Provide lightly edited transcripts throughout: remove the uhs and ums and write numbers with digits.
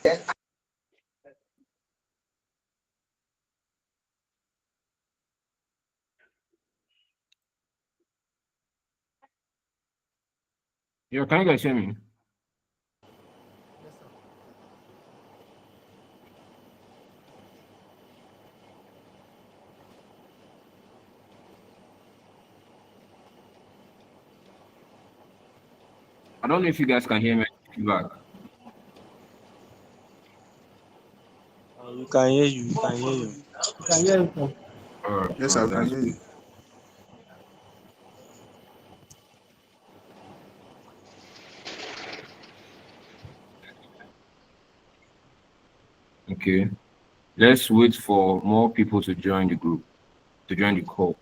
Yeah, can you guys hear me? I don't know if you guys can hear me back. We can hear you. We can hear you. We can hear you. Yes, I can hear you. Okay. Let's wait for more people to join the group, to join the call.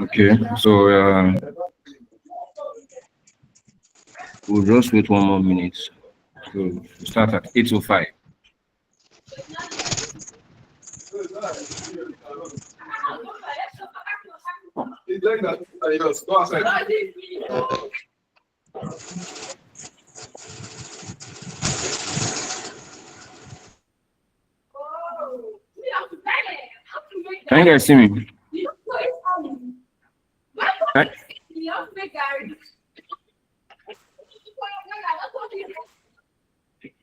Okay, so we'll just wait 1 more minute. So we'll start at 8:05. Can you guys see me?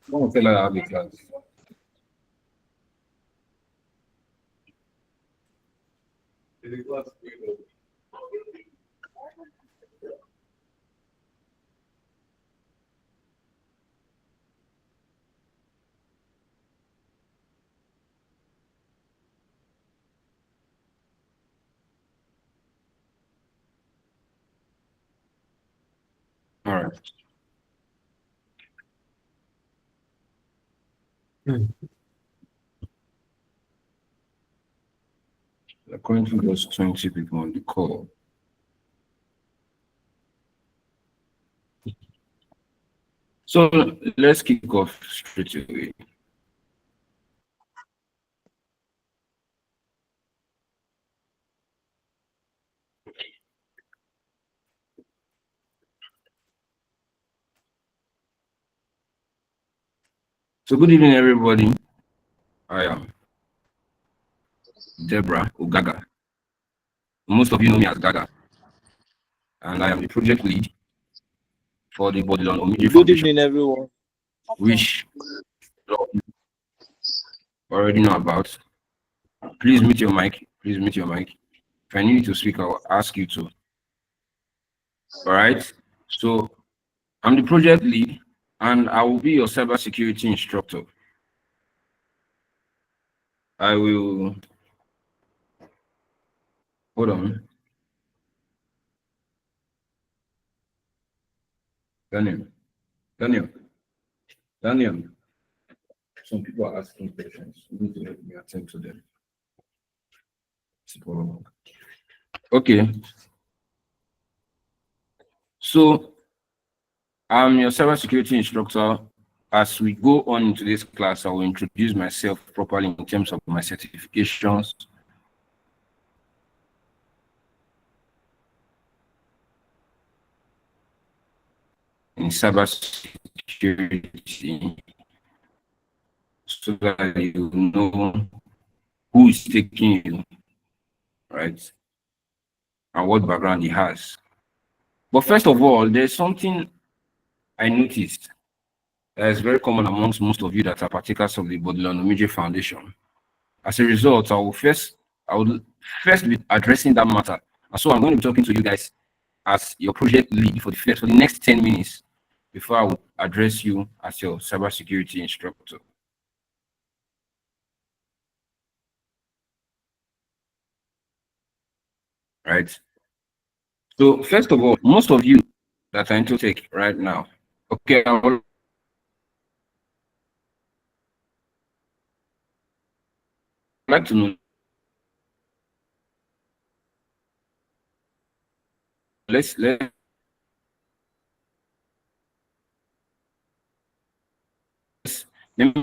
Don't tell her I'll be class. All right. According to those 20 people on the call. So let's kick off straight away. So good evening, everybody. I am Deborah Ogaga. Most of you know me as Gaga. And I am the project lead for the Bodilon Omiji Good Foundation, evening, everyone. which you already know about. Please mute your mic. Please mute your mic. If I need you to speak, I'll ask you to. All right. So I'm the project lead, and I will be your cybersecurity instructor. I will hold on. Daniel. Some people are asking questions. You need to let me attend to them. Okay. So I'm your cybersecurity instructor. As we go on into this class, I will introduce myself properly in terms of my certifications. in cybersecurity so that you know who is taking you, right? And what background he has. But first of all, there's something I noticed that is very common amongst most of you that are partakers of the Bodilon Foundation. As a result, I would first be addressing that matter. And so I'm going to be talking to you guys as your project lead for the next 10 minutes before I would address you as your cybersecurity instructor. Right. So first of all, most of you that are into tech right now, okay, I would like to know. Let me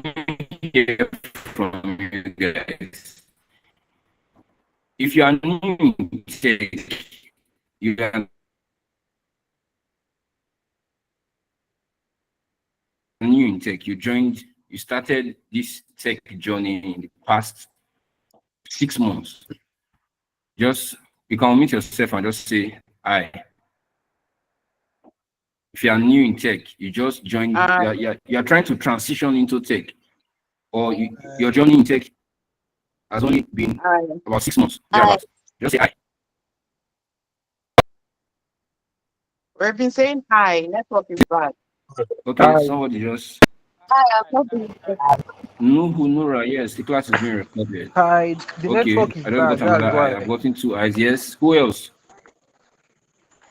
hear from you guys. If you are new in tech, you are new in tech, you started this tech journey in the past 6 months. Just you can meet yourself and just say hi. If you are new in tech, you just joined, you are trying to transition into tech, or your journey in tech has only been about 6 months. Just say hi. We've been saying hi. Network is bad. Okay, Hi. somebody just Hi, I'm not being Nura, yes, the class is being recorded. Hi, the Okay, network is I just bad. got another That's eye. why. I've gotten 2 eyes. Yes. Who else?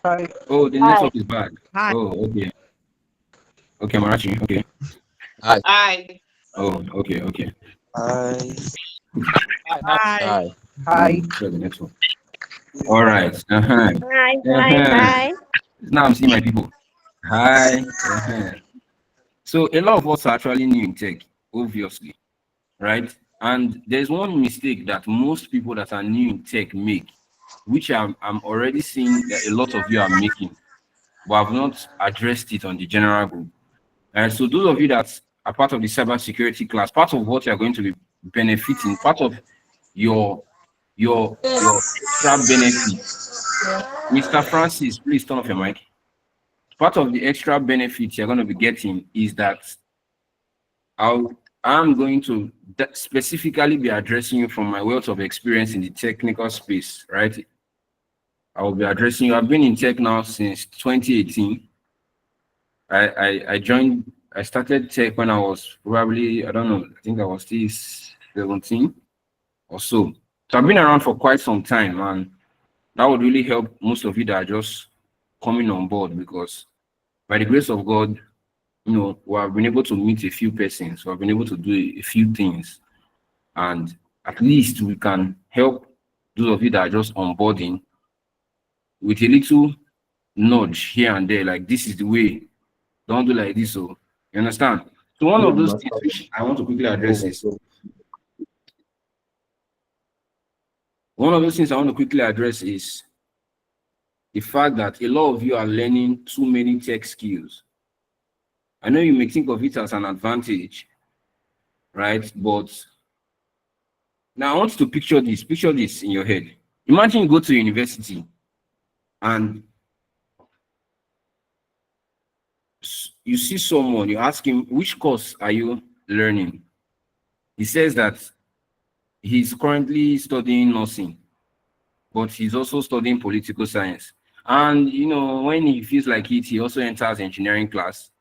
Hi. Oh, the Hi. network is bad. Hi. Oh, okay. Okay, Marachi. Okay. Hi. Oh, okay. Hi. Hi. Hi. Sure, the network. All right. Hi. Now I'm seeing my people. Hi. So a lot of us are actually new in tech, obviously, right? And there's one mistake that most people that are new in tech make, which I'm already seeing that a lot of you are making, but I've not addressed it on the general group. And so those of you that are part of the cybersecurity class, part of what you're going to be benefiting, part of your extra benefit. Mr. Francis, please turn off your mic. Part of the extra benefits you're going to be getting is that I'm going to specifically be addressing you from my wealth of experience in the technical space, right? I will be addressing you. I've been in tech now since 2018. I started tech when I was probably, I don't know, I think I was still 17 or so. So I've been around for quite some time, and that would really help most of you that are just coming on board, because by the grace of God, we have been able to meet a few persons, we have been able to do a few things, and at least we can help those of you that are just onboarding with a little nudge here and there, like this is the way, don't do like this. So you understand? So one of those things which I want to quickly address is the fact that a lot of you are learning too many tech skills. I know you may think of it as an advantage, right? But now I want you to picture this in your head. Imagine you go to university and you see someone, you ask him, which course are you learning? He says that he's currently studying nursing, but he's also studying political science. And when he feels like it, he also enters engineering class.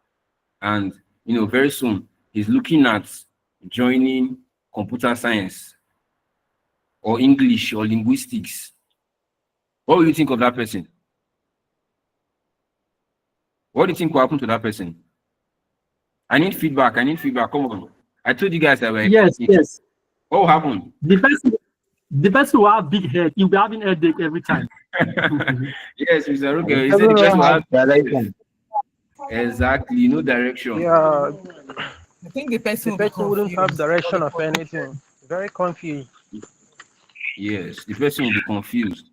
And very soon he's looking at joining computer science or English or linguistics. What will you think of that person? What do you think will happen to that person? I need feedback. Come on. I told you guys that Yes. What will happen? The person will have big head. He'll be having headache every time. Yes, Mr. Ruger, he said the person will have direction. exactly no direction. Yeah, I think the person the will be person wouldn't have confused. direction of anything. Very confused. Yes, the person will be confused.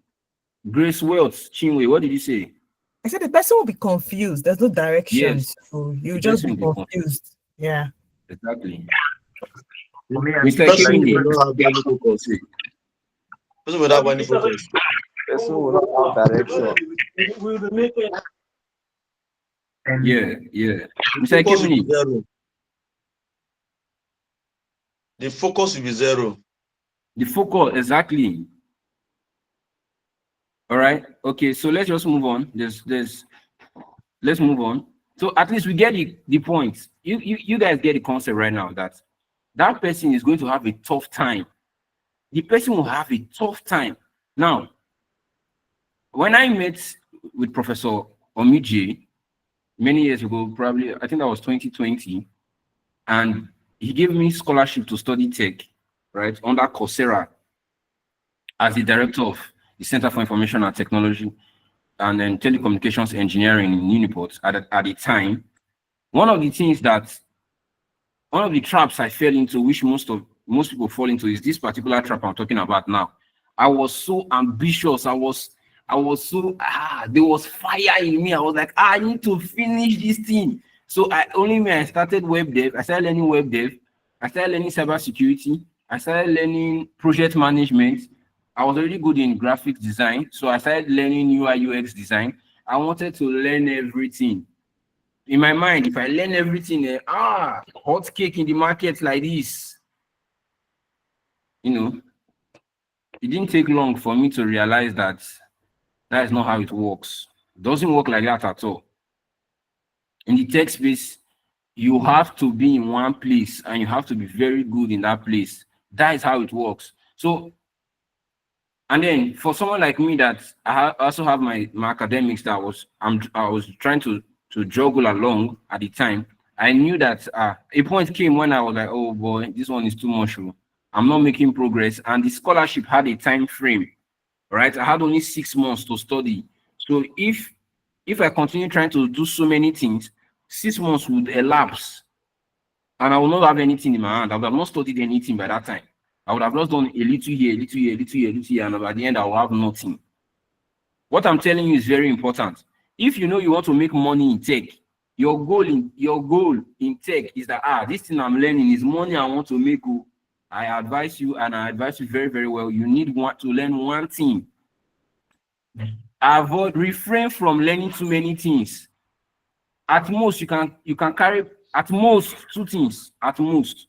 Grace Welts, Chinwe, what did you say? I said the person will be confused. There's no direction. Yes, So you the just person be will be confused. confused. Yeah. Exactly. The Mr. person Kemini, will not have any focus. Person will not have any focus. Person will not have direction. yeah. The Mr. focus will be Kemini, zero. The focus will be zero. the focus, exactly. All right. Okay, so let's just move on. Let's move on. So at least we get the point. You guys get the concept right now that that person is going to have a tough time. The person will have a tough time. Now, when I met with Professor Omije many years ago, probably I think that was 2020, and he gave me scholarship to study tech, right, under Coursera as the director of the Center for Information and Technology and then telecommunications engineering in Uniport at the time. One of the things that one of the traps I fell into, which most people fall into, is this particular trap I'm talking about now. I was so ambitious. I was so there was fire in me. I was like, I need to finish this thing. So I started web dev. I started learning web dev. I started learning cybersecurity. I started learning project management. I was already good in graphic design, so I started learning UI UX design. I wanted to learn everything. In my mind, if I learn everything, hot cake in the market like this, it didn't take long for me to realize that that is not how it works. It doesn't work like that at all. In the tech space, you have to be in one place and you have to be very good in that place. That is how it works. So, and then for someone like me that also have my academics that I was trying to juggle along at the time, I knew that a point came when I was like, oh boy, this one is too much. I'm not making progress. And the scholarship had a time frame, right? I had only 6 months to study. So if I continue trying to do so many things, 6 months would elapse and I will not have anything in my hand. I would have not studied anything by that time. I would have just done a little here, a little here, a little here, a little here, and by the end, I will have nothing. What I'm telling you is very important. If you know you want to make money in tech, your goal in tech is that this thing I'm learning is money I want to make. I advise you, and I advise you very, very well. You need to learn one thing. Refrain from learning too many things. At most, you can carry at most 2 things. At most.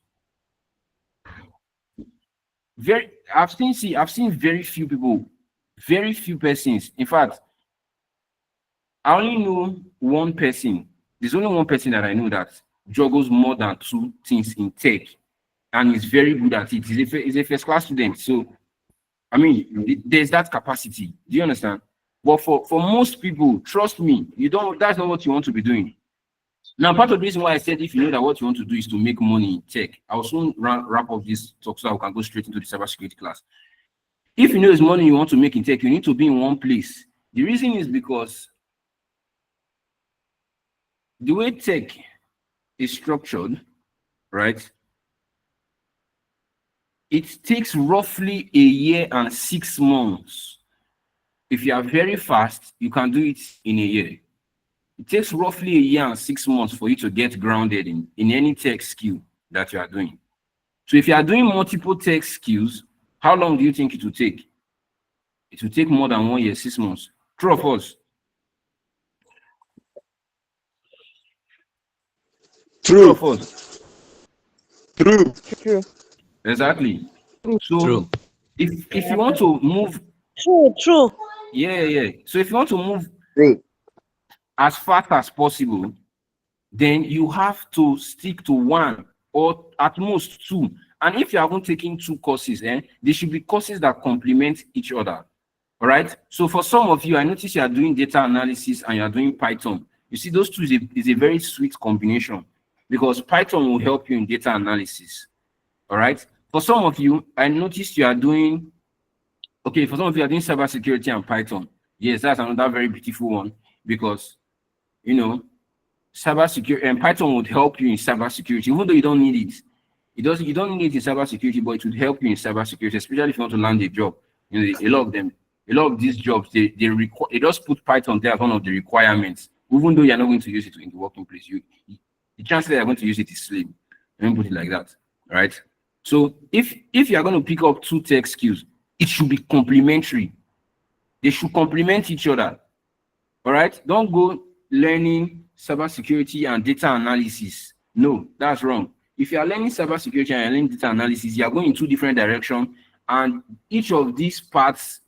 I've seen very few people, very few persons. In fact, I only know one person. There's only one person that I know that juggles more than 2 things in tech, and is very good at it. He's a first class student. So, I mean, there's that capacity. Do you understand? But for most people, trust me, that's not what you want to be doing. Now, part of the reason why I said if you know that what you want to do is to make money in tech, I'll soon wrap up this talk so I can go straight into the cybersecurity class. If you know it's money you want to make in tech, you need to be in one place. The reason is because the way tech is structured, right? It takes roughly a year and 6 months. If you are very fast, you can do it in a year. It takes roughly a year and 6 months for you to get grounded in any tech skill that you are doing. So if you are doing multiple tech skills, how long do you think it will take? It will take more than 1 year, 6 months. True or false? True or false? True. Exactly. So True. if you want to move, True. yeah. So if you want to move True. as fast as possible, then you have to stick to 1 or at most 2. And if you haven't taken 2 courses, they should be courses that complement each other. All right. So for some of you, I notice you are doing data analysis and you are doing Python. You see, those two is a very sweet combination because Python will help you in data analysis. All right. For some of you, I noticed you are doing, for some of you are doing cybersecurity and Python. Yes, that's another very beautiful one because, cybersecurity and Python would help you in cybersecurity, even though you don't need it. You don't need it in cybersecurity, but it would help you in cybersecurity, especially if you want to land a job. A lot of them, a lot of these jobs, they just put Python there as one of the requirements, even though you're not going to use it in the working place. The chances that you're going to use it is slim. Let me put it like that, right? So if you're going to pick up two tech skills, it should be complementary. They should complement each other. All right, don't go learning cybersecurity and data analysis. No, that's wrong. If you are learning cybersecurity and you're learning data analysis, you are going in two different directions, and each of these parts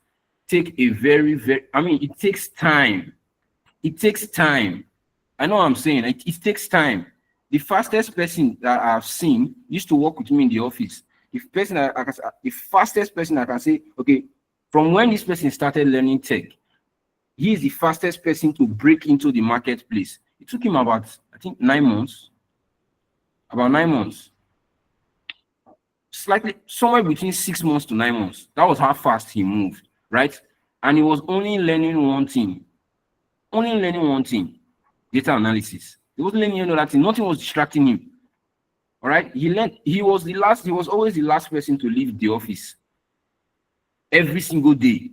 take a it takes time. It takes time. I know what I'm saying. It takes time. The fastest person that I've seen used to work with me in the office. The fastest person I can say, okay, from when this person started learning tech, he is the fastest person to break into the marketplace. It took him about, I think, 9 months. About 9 months. Slightly, somewhere between 6 months to 9 months. That was how fast he moved, right? And he was only learning one thing. Data analysis. He wasn't learning any other thing. Nothing was distracting him. All right. He was always the last person to leave the office every single day.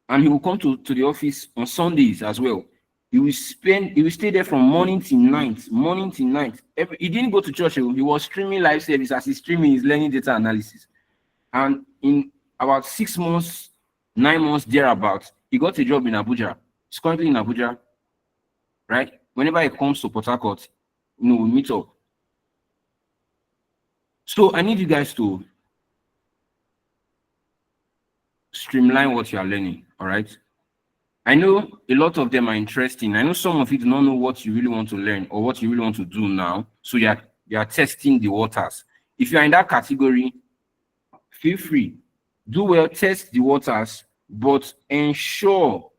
And he will come to the office on Sundays as well. He will stay there from morning till night. He didn't go to church. He was streaming live service. As he's streaming, he's learning data analysis. And in about 6 months, 9 months thereabouts, he got a job in Abuja. He's currently in Abuja, right? Whenever he comes to Port Harcourt, we meet up. So I need you guys to streamline what you are learning, all right? I know a lot of them are interesting. I know some of you do not know what you really want to learn or what you really want to do now. So you are testing the waters. If you are in that category, feel free. Do well, test the waters, but ensure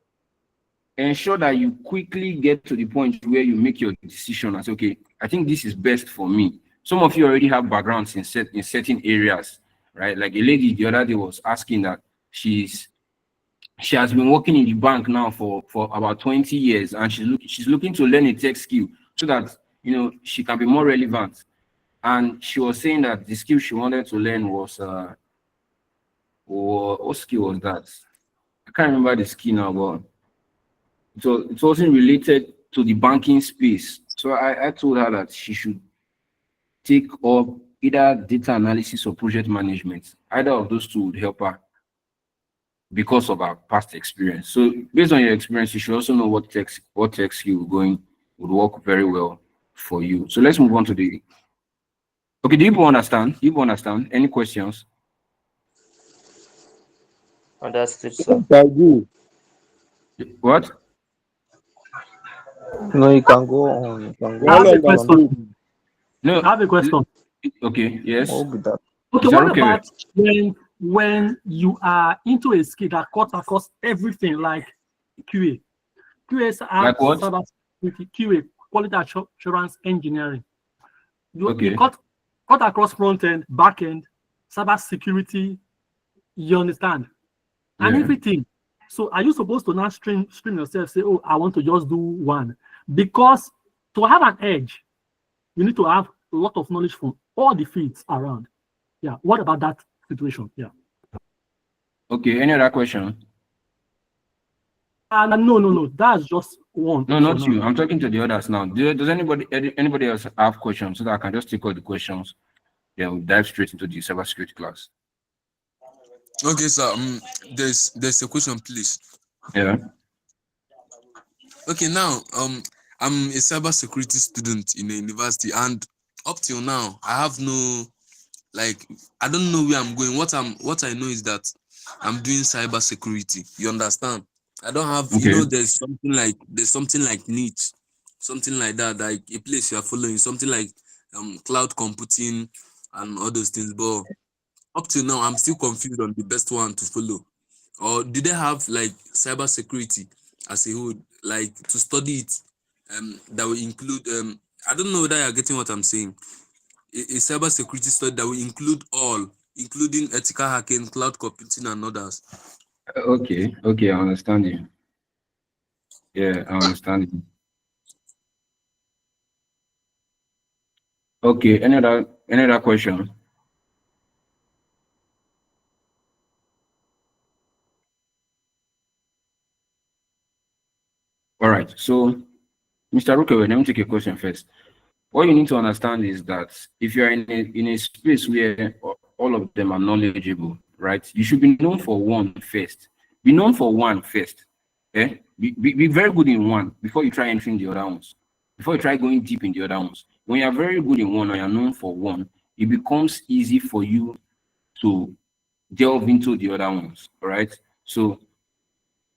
that you quickly get to the point where you make your decision as, okay, I think this is best for me. Some of you already have backgrounds in certain areas, right? Like a lady the other day was asking that she has been working in the bank now for about 20 years, and she's looking to learn a tech skill so that she can be more relevant. And she was saying that the skill she wanted to learn was what skill was that? I can't remember the skill now, but it wasn't related to the banking space. So I told her that she should take up either data analysis or project management. Either of those two would help her because of our past experience. So based on your experience, you should also know what tech skill would work very well for you. So let's move on to the. Okay, do you people understand? Any questions? Understood, sir. I do. What? No, you can go on. You can go I have on. a question. No. I have a question. Okay. Yes. What would that? Okay, Is that what okay? about when you are into a skill that cuts across everything, like QA? QAs are Like what? cybersecurity, QA, quality assurance engineering. You Okay. cut across front end, back end, cybersecurity. You understand? And Yeah. everything. So are you supposed to now stream yourself? Say, oh, I want to just do one, because to have an edge, you need to have a lot of knowledge from all the fields around. Yeah. What about that situation? Yeah. Okay. Any other question? No. That's just one. No, not you. I'm talking to the others now. Does anybody else have questions so that I can just take all the questions? Then we'll dive straight into the cybersecurity class. Okay, sir. There's a question, please. Yeah. Okay, now I'm a cybersecurity student in a university, and up till now I have no, like, I don't know where I'm going. What I know is that I'm doing cybersecurity. You understand? I don't have, Okay. there's something like niche, something like that, like a place you are following, something like cloud computing and all those things. But up till now, I'm still confused on the best one to follow. Or do they have like cybersecurity as a whole, like to study it, that will include I don't know whether you're getting what I'm saying. A cybersecurity study that will include all, including ethical hacking, cloud computing, and others. Okay. I understand you. Yeah, I understand you. Okay. Any other question? right. So, Mr. Rukewe, let me take a question first. What you need to understand is that if you're in a space where all of them are knowledgeable, right, you should be known for one first. Be known for one first. Eh? Be very good in one before you try entering the other ones. Before you try going deep in the other ones. When you're very good in one or you're known for one, it becomes easy for you to delve into the other ones. All right. So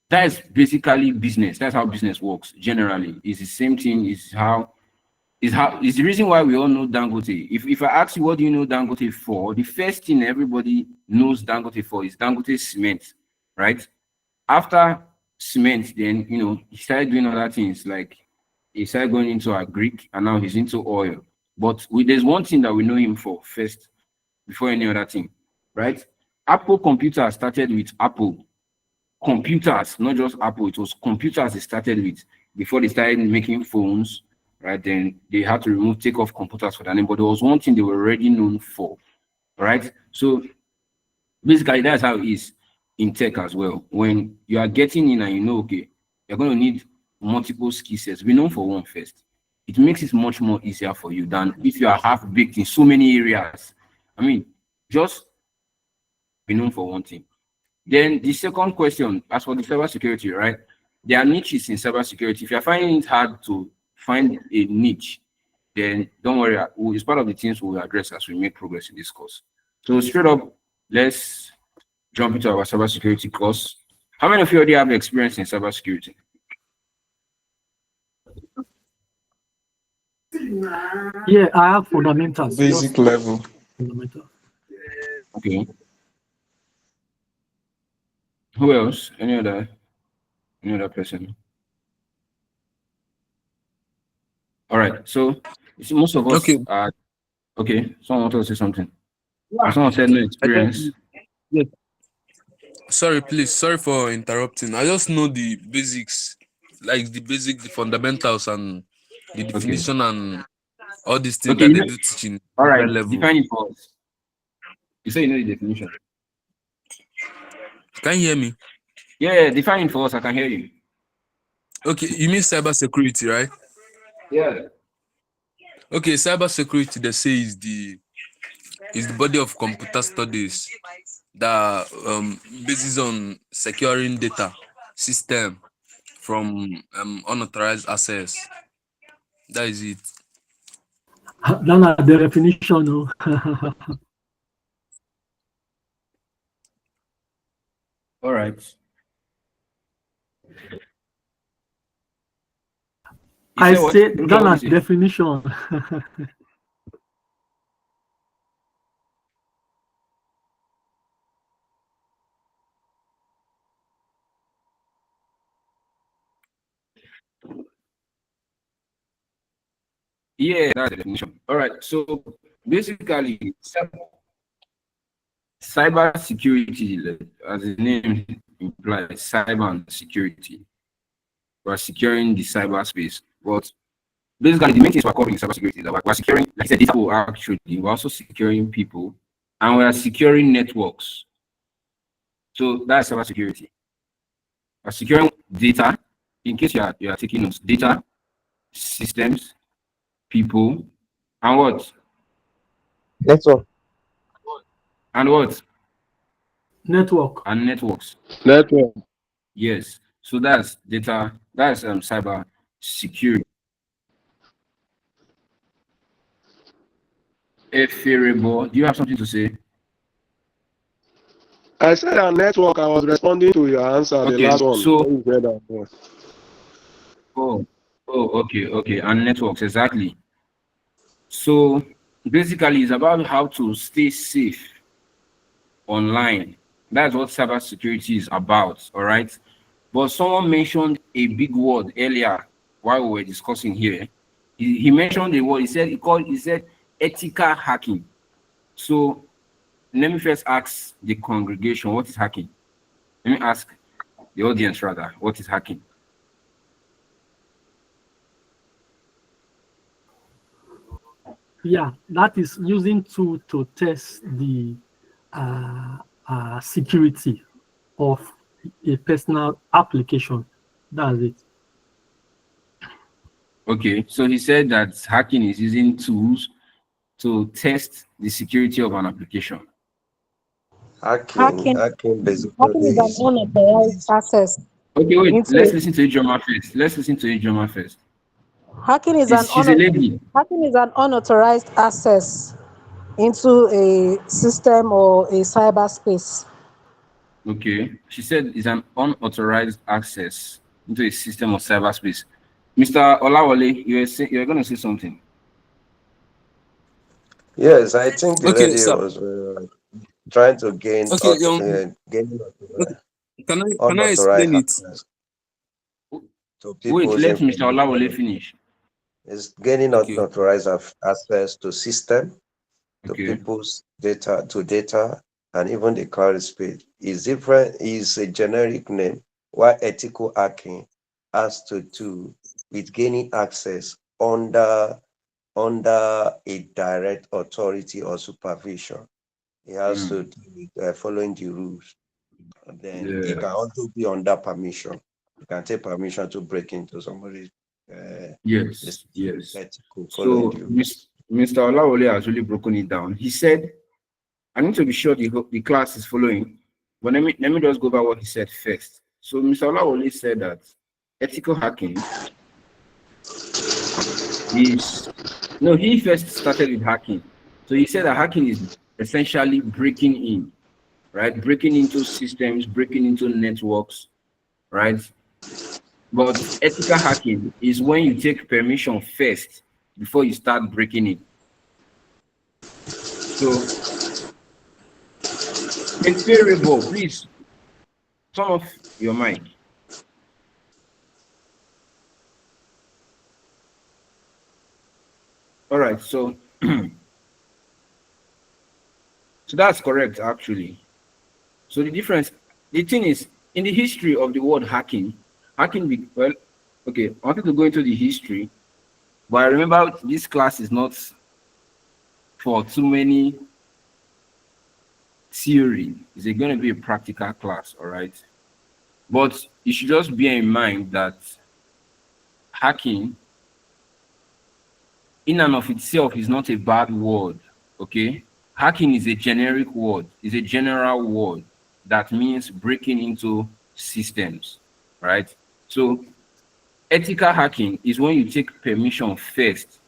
that's basically business. That's how business works generally. It's the same thing. Is the reason why we all know Dangote. If I ask you what do you know Dangote for, the first thing everybody knows Dangote for is Dangote cement, right? After cement, then he started doing other things like he started going into agric and now he's into oil. But there's one thing that we know him for first before any other thing, right? Apple Computer started with Apple computers, not just Apple. It was computers they started with before they started making phones, right? Then they had to take off computers for that name, but there was one thing they were already known for, right? So basically, that's how it is in tech as well. When you are getting in and okay, you're going to need multiple skill sets. Be known for one first. It makes it much more easier for you than if you are half baked in so many areas. I mean, just be known for one thing. Then the second question, as for the cybersecurity, right? There are niches in cybersecurity. If you're finding it hard to find a niche, then don't worry. It's part of the things we'll address as we make progress in this course. So straight up, let's jump into our cybersecurity course. How many of you already have experience in cybersecurity? Yeah, I have fundamentals. Basic level. Fundamental. Okay. Who else? Any other person? All right. So most of us Okay. are okay. Someone wants to say something. Someone said no experience. Yes. Sorry, please. Sorry for interrupting. I just know the basics, like the fundamentals and the definition and all these things Okay. that they do teaching All right. different level. Define it for us. You say you know the definition. Can you hear me? Yeah, define it for us. I can hear you. Okay, you mean cybersecurity, right? Yeah. Okay, cybersecurity they say is the body of computer studies that bases on securing data system from unauthorized access. That is it. Then the definition. Oh. All right. I said what? said Okay, that what as is it? definition. Yeah, that's the definition. All right. So basically, cyber security, as the name implies, cyber and security. We're securing the cyberspace. But basically, the main things we're covering in cybersecurity is that we're securing, like I said, data actually. We're also securing people, and we are securing networks. So that's cybersecurity. We're securing data. In case you are taking notes, data, systems, people, and what? Network. And what? Network. And networks. Network. Yes. So that's data. That's cyber security. Favorable. Do you have something to say? I said a network. I was responding to your answer, the Okay. last one. So, When you said that one. okay. And networks, exactly. So basically, it's about how to stay safe online. That's what cybersecurity is about. All right. But someone mentioned a big word earlier while we were discussing here. He mentioned the word. He said ethical hacking. So let me first ask the congregation, what is hacking? Let me ask the audience rather, what is hacking? Yeah, that is using tool to test the security of a personal application. That's it. Okay, so he said that hacking is using tools to test the security of an application. Hacking Hacking basically is an unauthorized access Okay, wait, let's into listen to Ijoma first. Let's listen to Ijoma first. hacking is She's a lady. hacking is an unauthorized access into a system or a cyberspace. Okay, she said it's an unauthorized access into a system of cyberspace. Mr. Olawale, you were going to say something. Yes, I think the Okay, lady sir. was trying to Okay, gain can I unauthorized explain it? access to Wait, people's let Mr. Olawale information. finish. It's gaining Okay. unauthorized access to system, to Okay. people's data, and even the cloud space. Is different. Is a generic name. While ethical hacking has to do with gaining access under a direct authority or supervision. It has to do with following the rules. And then it can Yeah. also be under permission. You can take permission to break into somebody's Yes. Yes. ethical, following So the rules. Mr. Olawale has really broken it down. He said, I need to be sure the class is following, but let me just go over what he said first. So Mr. Olawale said that ethical hacking is no, he first started with hacking. So he said that hacking is essentially breaking in, right? Breaking into systems, breaking into networks, right? But ethical hacking is when you take permission first before you start breaking in. So, variable, please turn off your mic. All right, so so that's correct actually. So the thing is, in the history of the word hacking, well, okay, I wanted to go into the history, but I remember this class is not for too many theory. It's going to be a practical class, all right? But you should just bear in mind that hacking in and of itself is not a bad word, okay? Hacking is a generic word, is a general word that means breaking into systems, right? So ethical hacking is when you take permission first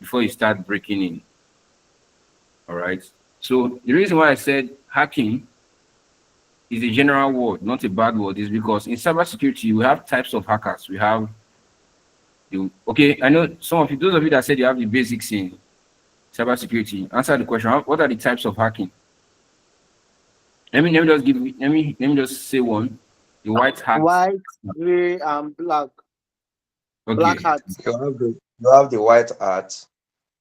before you start breaking in, all right? So the reason why I said hacking is a general word, not a bad word, is because in cybersecurity, we have types of hackers. We have okay, I know some of you, those of you that said you have the basics in cybersecurity, answer the question. What are the types of hacking? Let me just say one. The white hat. White, gray, and black. Black Okay. hat. You have the white hat,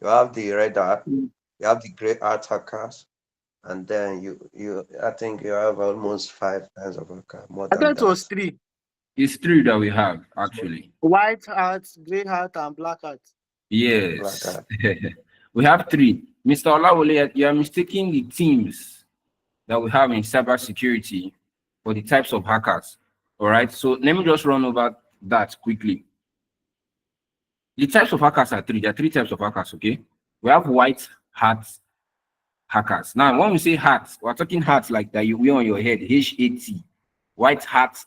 you have the red hat, you have the gray hat hackers, and then you I think you have almost 5 kinds of hacker, more I than thought it was that. 3. It's three that we have actually. White hat, gray hat, and black hat. Black Yes. hat. We have three. Mr. Olawole, you are mistaking the teams that we have in cybersecurity for the types of hackers. All right. So let me just run over that quickly. The types of hackers are three. There are three types of hackers, okay? We have white hat hackers. Now, when we say hats, we're talking hats like that you wear on your head, H-A-T, white hat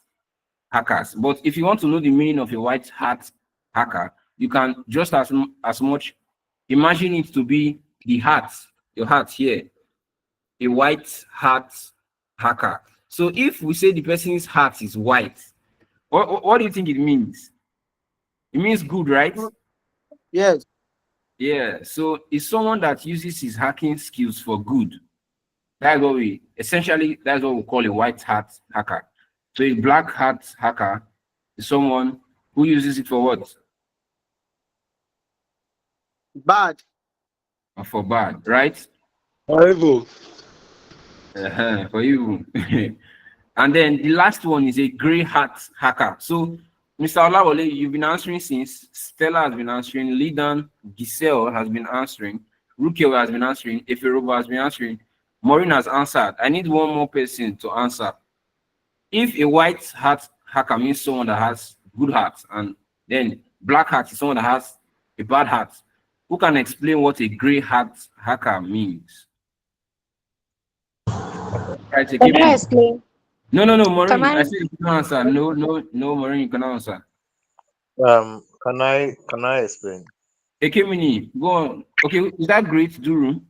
hackers. But if you want to know the meaning of a white hat hacker, you can just as much imagine it to be the hat, your hat here, a white hat hacker. So if we say the person's hat is white, what do you think it means? It means good, right? Yes. Yeah. So it's someone that uses his hacking skills for good. That's what we call a white hat hacker. So a black hat hacker is someone who uses it for what? Bad. For bad, right? Horrible. For you. And then the last one is a gray hat hacker. So, Mr. Olawole, you've been answering since. Stella has been answering. Lidan Giselle has been answering. Rukel has been answering. Eferoba has been answering. Maureen has answered. I need one more person to answer. If a white hat hacker means someone that has good heart, and then black hat is someone that has a bad hat. Who can explain what a gray hat hacker means? Right, Can I explain? no, Can Maureen. I I? said you can answer. No, Maureen, you can answer. Can I explain? Ekemini, go on. Okay, is that great, Duru?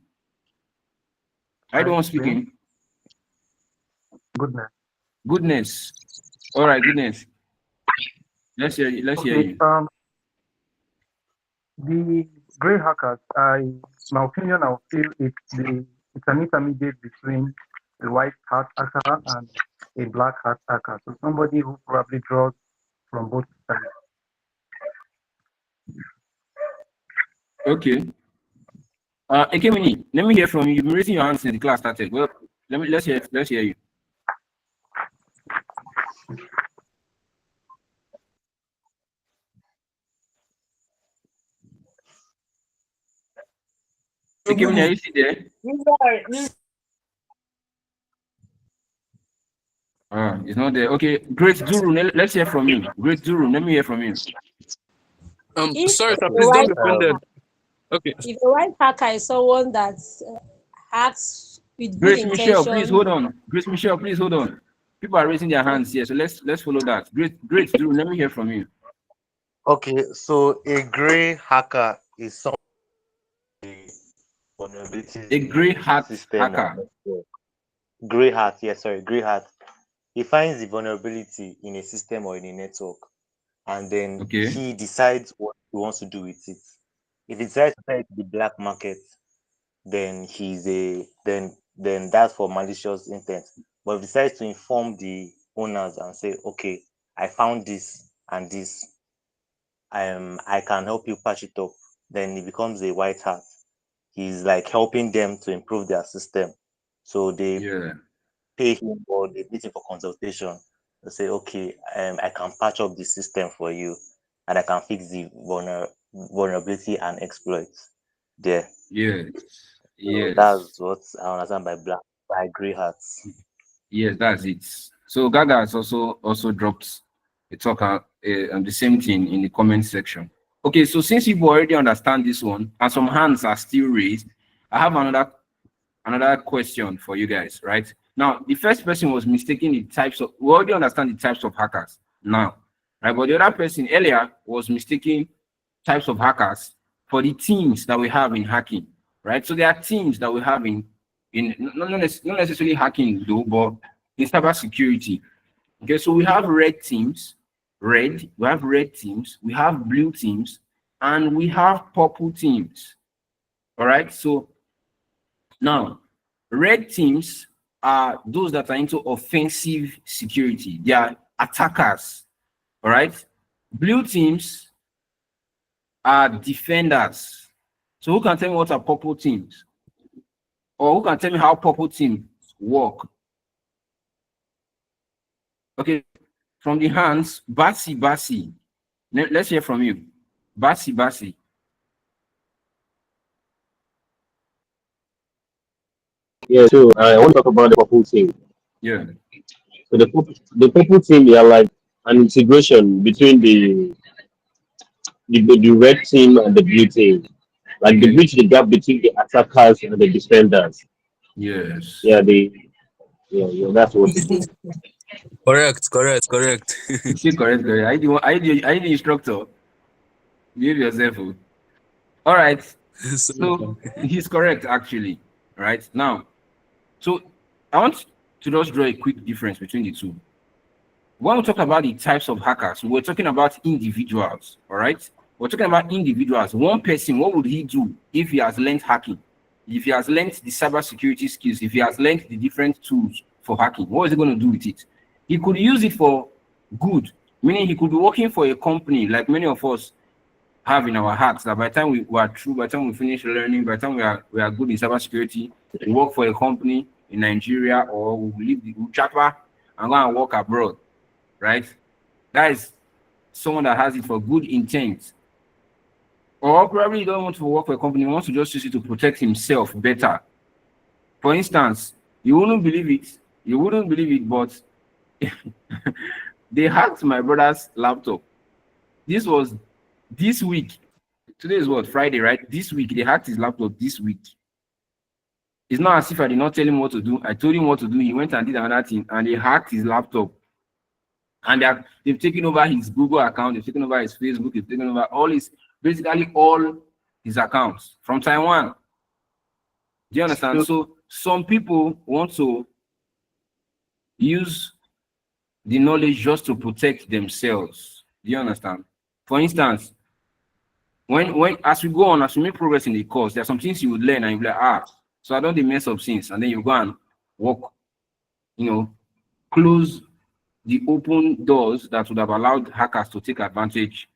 I don't want speaking. Goodness. Goodness. All right, goodness. Let's hear you. The gray hackers, my opinion, I feel it's an intermediate between a white hat hacker and a black hat hacker. So somebody who probably draws from both sides. Okay. Ekemini, let me hear from you. You've been raising your hands since the class started. Well, let's hear you. Ekemini, are you still there? It's not there. Okay, great Duru, let's hear from you. Great Duru, let me hear from you. Sorry, sir, please don't be offended. Okay. If a white hacker is someone that hacks with good Grace intention. Michelle, please hold on. Grace Michelle, please hold on. People are raising their hands here, so let's follow that. Great Duru, let me hear from you. Okay, so a gray hacker is someone vulnerabilities. A gray hat hacker. Gray hat, yes, sorry, gray hat. He finds the vulnerability in a system or in a network, and then he decides what he wants to do with it. If he decides to sell it to the black market, then then that's for malicious intent. But if he decides to inform the owners and say, okay, I found this and this, I can help you patch it up, then he becomes a white hat. He's like helping them to improve their system. So they pay him or they meet him for consultation. They say, okay, I can patch up the system for you and I can fix the vulnerability and exploits there. Yes. So that's what I understand by gray hats. Yes, that's it. So Gaga has also dropped a talk on the same thing in the comment section. Okay, so since you've already understand this one and some hands are still raised, I have another question for you guys, right? Now, the first person was mistaking the types of, we already understand the types of hackers now, right? But the other person earlier was mistaking types of hackers for the teams that we have in hacking, right? So there are teams that we have in not necessarily hacking though, but in cybersecurity. Okay, so we have red teams, we have red teams, we have blue teams, and we have purple teams. All right, so now red teams are those that are into offensive security. They are attackers. All right, blue teams are defenders. So who can tell me what are purple teams? Or who can tell me how purple teams work? Okay, from the hands, Basi. Let's hear from you. Basi. Yeah, so I want to talk about the purple team. Yeah. So the purple team, they are like an integration between the red team and the blue team. Like they bridge the gap between the attackers and the defenders. Yes. Yeah, that's what it is. Correct. You say correct. I the instructor. Behave yourself. All right. So he's correct actually. Right now. So I want to just draw a quick difference between the two. When we talk about the types of hackers, we're talking about individuals. All right. We're talking about individuals. One person, what would he do if he has learned hacking? If he has learned the cybersecurity skills, if he has learned the different tools for hacking, what is he going to do with it? He could use it for good, meaning he could be working for a company like many of us have in our hearts, that by the time we are through, by the time we finish learning, by the time we are good in cybersecurity, we work for a company in Nigeria, or we leave the chapa and go and work abroad, right? That is someone that has it for good intent. Or probably he don't want to work for a company, he wants to just use it to protect himself better. For instance, you wouldn't believe it, but they hacked my brother's laptop. This was This week, today is what, Friday, right? This week, they hacked his laptop this week. It's not as if I did not tell him what to do. I told him what to do. He went and did another thing, and they hacked his laptop. And they've taken over his Google account, they've taken over his Facebook, they've taken over basically all his accounts from Taiwan. Do you understand? So some people want to use the knowledge just to protect themselves. Do you understand? For instance, when as we go on, as we make progress in the course, there are some things you would learn and you'll be like, so I don't mess up things, and then you go and walk, close the open doors that would have allowed hackers to take advantage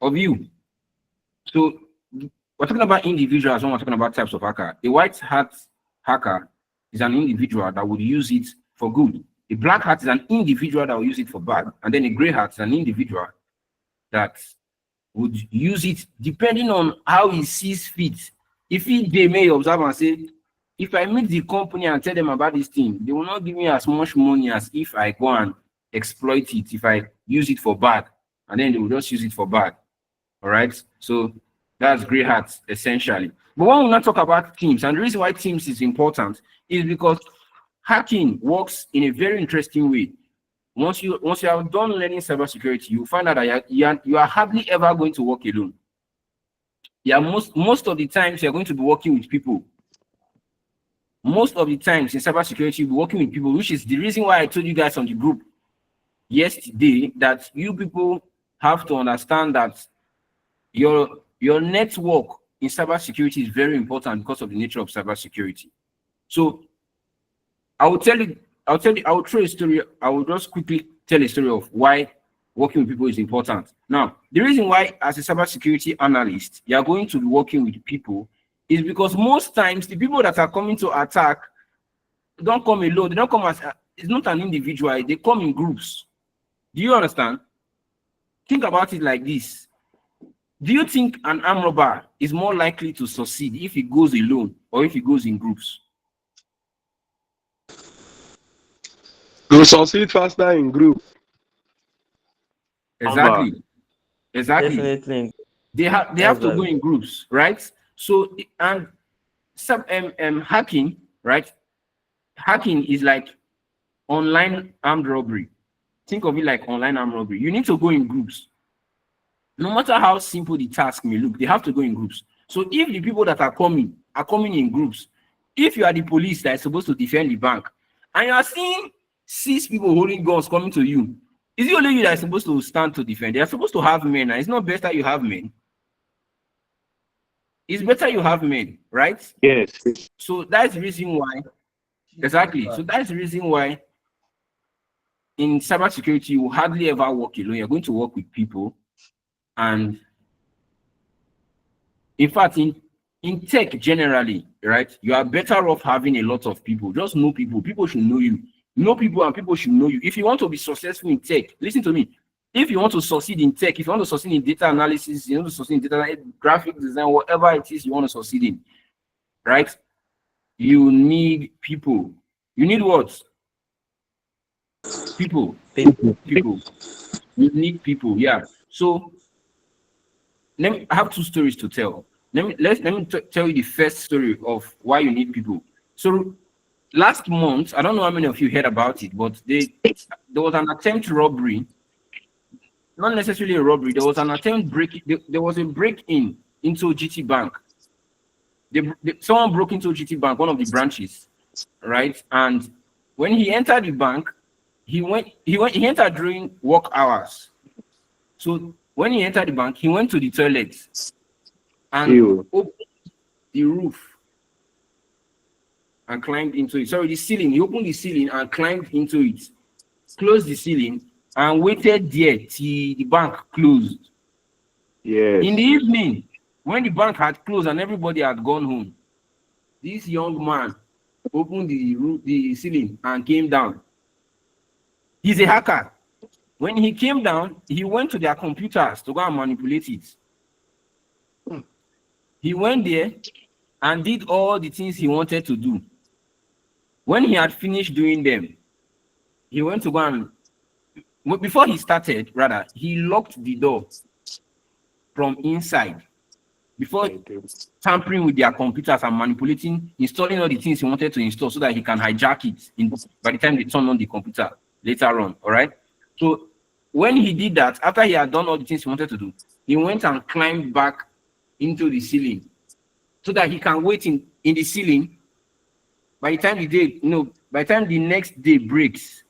of you. So we're talking about individuals when we're talking about types of hacker. A white hat hacker is an individual that would use it for good. A black hat is an individual that will use it for bad. And then a gray hat is an individual that would use it depending on how he sees fit. If they may observe and say, if I meet the company and tell them about this thing, they will not give me as much money as if I go and exploit it, if I use it for bad, and then they will just use it for bad. All right, so that's gray hats essentially. But when we not talk about teams, and the reason why teams is important is because hacking works in a very interesting way. Once you have done learning cybersecurity, you find out that you are hardly ever going to work alone. Yeah, most of the times you're going to be working with people. Most of the times in cybersecurity, you'll be working with people, which is the reason why I told you guys on the group yesterday that you people have to understand that your network in cybersecurity is very important because of the nature of cybersecurity. So I will throw a story. I will just quickly tell a story of why working with people is important. Now, the reason why as a cybersecurity analyst, you are going to be working with people is because most times the people that are coming to attack don't come alone. They don't come as, it's not an individual, they come in groups. Do you understand? Think about it like this. Do you think an armed robber is more likely to succeed if he goes alone or if he goes in groups? Go succeed faster in group. Exactly. Definitely. They have to go in groups, right? So and hacking, right? Hacking is like online armed robbery. Think of it like online armed robbery. You need to go in groups. No matter how simple the task may look, they have to go in groups. So if the people that are coming in groups, if you are the police that is supposed to defend the bank, and you are seeing 6 people holding guns coming to you, is it only you that is supposed to stand to defend? They are supposed to have men, and it's not better you have men. It's better you have men, right? Yes. So that's the reason why. Exactly. So that's the reason why in cybersecurity you hardly ever work alone. You're going to work with people, and in fact, in tech generally, right? You are better off having a lot of people. Just know people. People should know you. Know people, and people should know you. If you want to be successful in tech, listen to me. If you want to succeed in tech, if you want to succeed in data analysis, you want to succeed in data graphic design, whatever it is you want to succeed in, right? You need people. You need what? People. You need people. Yeah. So I have 2 stories to tell. Let me tell you the first story of why you need people. So last month, I don't know how many of you heard about it, but there was an attempt robbery. Not necessarily a robbery. There was an attempt there was a break-in into GT Bank. Someone broke into GT Bank, one of the branches, right? And when he entered the bank, he entered during work hours. So when he entered the bank, he went to the toilet and opened the roof and climbed into it. Sorry, the ceiling. He opened the ceiling and climbed into it, closed the ceiling, and waited there till the bank closed. Yes. In the evening, when the bank had closed and everybody had gone home, this young man opened the ceiling and came down. He's a hacker. When he came down, he went to their computers to go and manipulate it. He went there and did all the things he wanted to do. When he had finished doing them, he went to go and, before he started, rather, he locked the door. from inside before tampering with their computers and manipulating, installing all the things he wanted to install so that he can hijack it by the time they turn on the computer later on. All right. So when he did that, after he had done all the things he wanted to do, he went and climbed back into the ceiling so that he can wait in the ceiling. By the time by the time the next day breaks,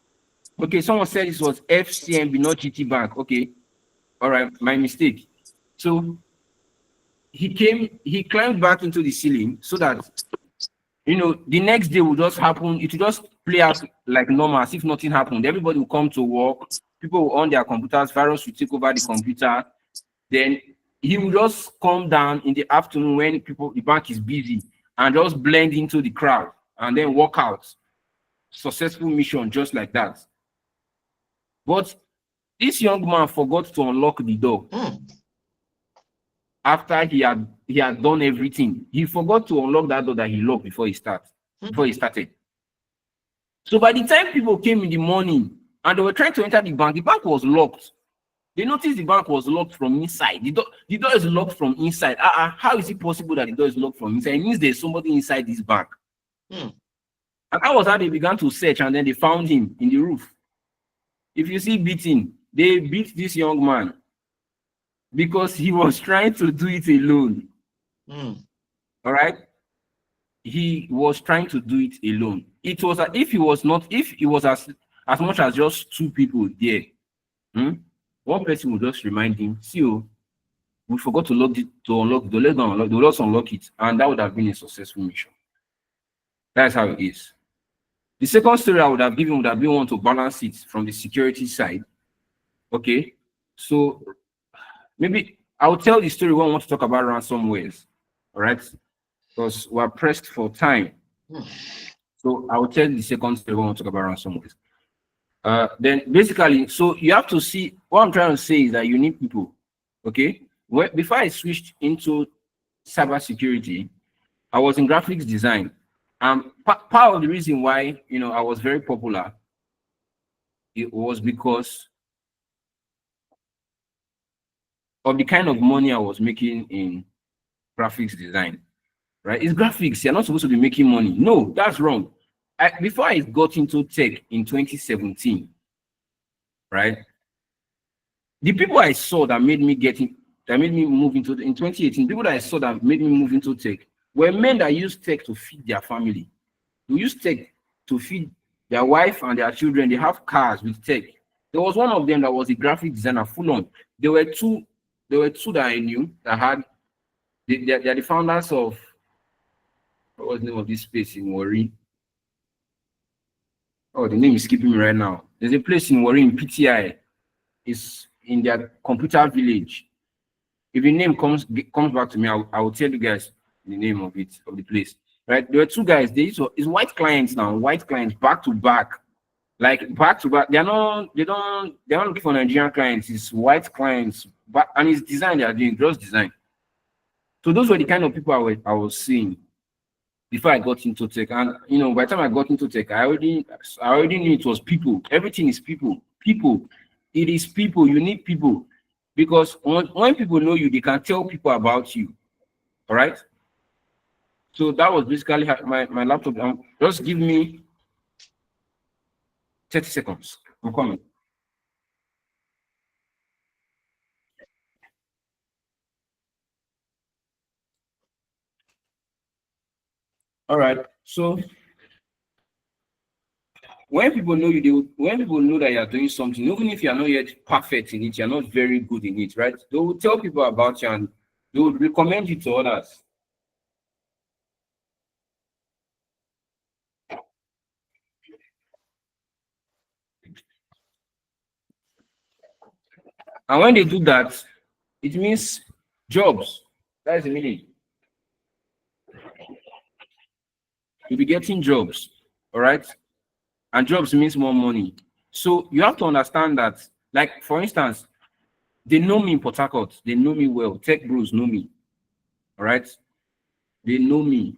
okay, someone said this was FCMB, not GT Bank. Okay, all right, my mistake. So he climbed back into the ceiling so that the next day will just happen. It will just play out like normal, as if nothing happened. Everybody will come to work. People will on their computers. Virus will take over the computer. Then he will just come down in the afternoon when the bank is busy and just blend into the crowd and then walk out. Successful mission, just like that. But this young man forgot to unlock the door. After he had done everything, he forgot to unlock that door that he locked before he started. So by the time people came in the morning and they were trying to enter the bank was locked. They noticed the bank was locked from inside. The door is locked from inside. How is it possible that the door is locked from inside? It means there's somebody inside this bank. And that was how they began to search, and then they found him in the roof. If you see beating, they beat this young man because he was trying to do it alone. All right? He was trying to do it alone. It was if it was as much as just two people there, one person would just remind him, see, we forgot to unlock the door, let's unlock it, and that would have been a successful mission. That's how it is. The second story I would have given would have been one to balance it from the security side. Okay, so maybe I'll tell the story when I want to talk about ransomwares. All right, because we're pressed for time. So I will tell the second story when I want to talk about ransomwares. Then basically, so you have to see what I'm trying to say is that you need people. Okay, before I switched into cybersecurity, I was in graphics design. Part of the reason why I was very popular, it was because of the kind of money I was making in graphics design. Right? It's graphics. You're not supposed to be making money. No, that's wrong. Before I got into tech in 2017, right? The people I saw that made me move into in 2018, people that I saw that made me move into tech were men that used tech to feed their family. They used tech to feed their wife and their children. They have cars with tech. There was one of them that was a graphic designer, full on. There were two that I knew that had. They are the founders of, what was the name of this place in Warri? Oh, the name is skipping me right now. There's a place in Warri in PTI. It's in their computer village. If the name comes back to me, I will tell you guys the name of the place. Right? There were two guys. It's white clients now, back to back. Like back to back. They're not looking for Nigerian clients, it's white clients, and it's design they are doing, just design. So those were the kind of people I was seeing before I got into tech. And by the time I got into tech, I already knew it was people. Everything is people. It is people. You need people. Because when people know you, they can tell people about you. All right? So that was basically my laptop. Just give me 30 seconds. I'm coming. All right. So when people know you, when people know that you are doing something, even if you are not yet perfect in it, you are not very good in it, right? They will tell people about you and they will recommend you to others. And when they do that, it means jobs. That is the meaning. You'll be getting jobs, all right? And jobs means more money. So you have to understand that, like, for instance, they know me in Port Harcourt. They know me well. Tech bros know me, all right? They know me.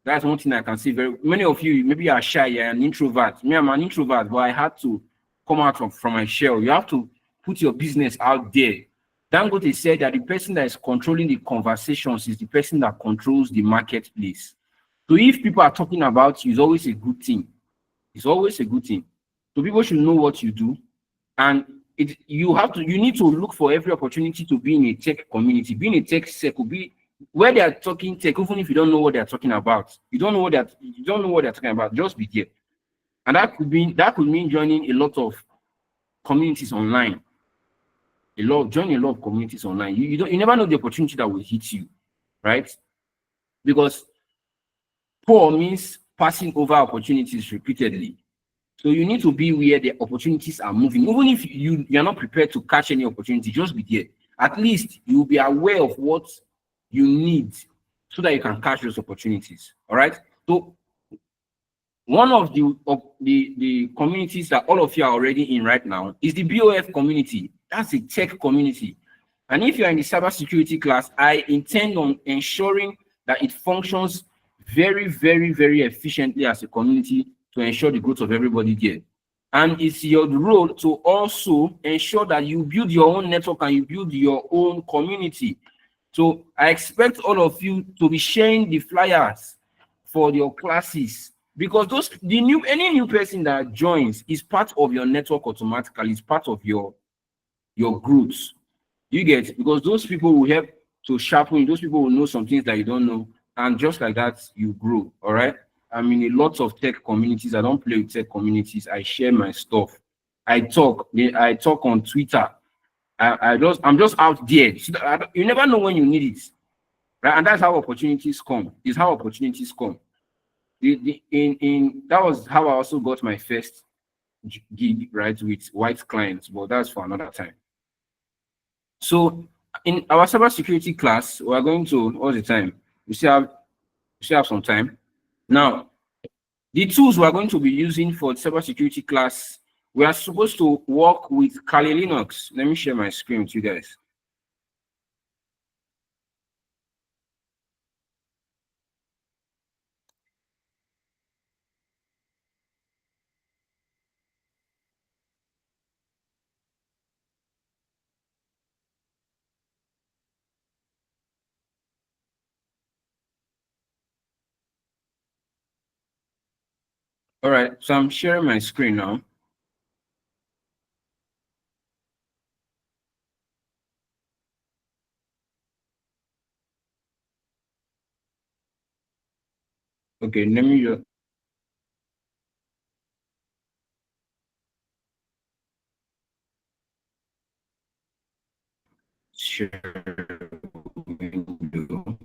That's one thing I can see. Very many of you, maybe you are shy, you're an introvert. Me, I'm an introvert, but I had to come out from my shell. You have to put your business out there. Dangote said that the person that is controlling the conversations is the person that controls the marketplace. So if people are talking about you, it's always a good thing. It's always a good thing. So people should know what you do, and you need to look for every opportunity to be in a tech community, be in a tech circle, be where they are talking tech, even if you don't know what they're talking about. You don't know what they're talking about, just be there. And that could mean joining a lot of communities online. Joining a lot of communities online. You never know the opportunity that will hit you, right? Because poor means passing over opportunities repeatedly. So you need to be where the opportunities are moving. Even if you're not prepared to catch any opportunity, just be there. At least you'll be aware of what you need so that you can catch those opportunities. All right. So one of the communities that all of you are already in right now is the B.O.F community. That's a tech community. And if you're in the cybersecurity class, I intend on ensuring that it functions very, very, very efficiently as a community to ensure the growth of everybody there. And it's your role to also ensure that you build your own network and you build your own community. So I expect all of you to be sharing the flyers for your classes, because any new person that joins is part of your network automatically. It's part of your growth. You get, because those people will help to sharpen you. Those people will know some things that you don't know, and just like that, you grow. All right. I'm in a lot of tech communities. I don't play with tech communities. I share my stuff. I talk on Twitter. I'm just out there. You never know when you need it, right? And that's how opportunities come. It's how opportunities come. That was how I also got my first gig, right, with white clients, but that's for another time. So in our cybersecurity class, we're going to all the time. We still have some time. Now, the tools we're going to be using for cybersecurity class, we are supposed to work with Kali Linux. Let me share my screen with you guys. All right, so I'm sharing my screen now. Okay, let me just share window.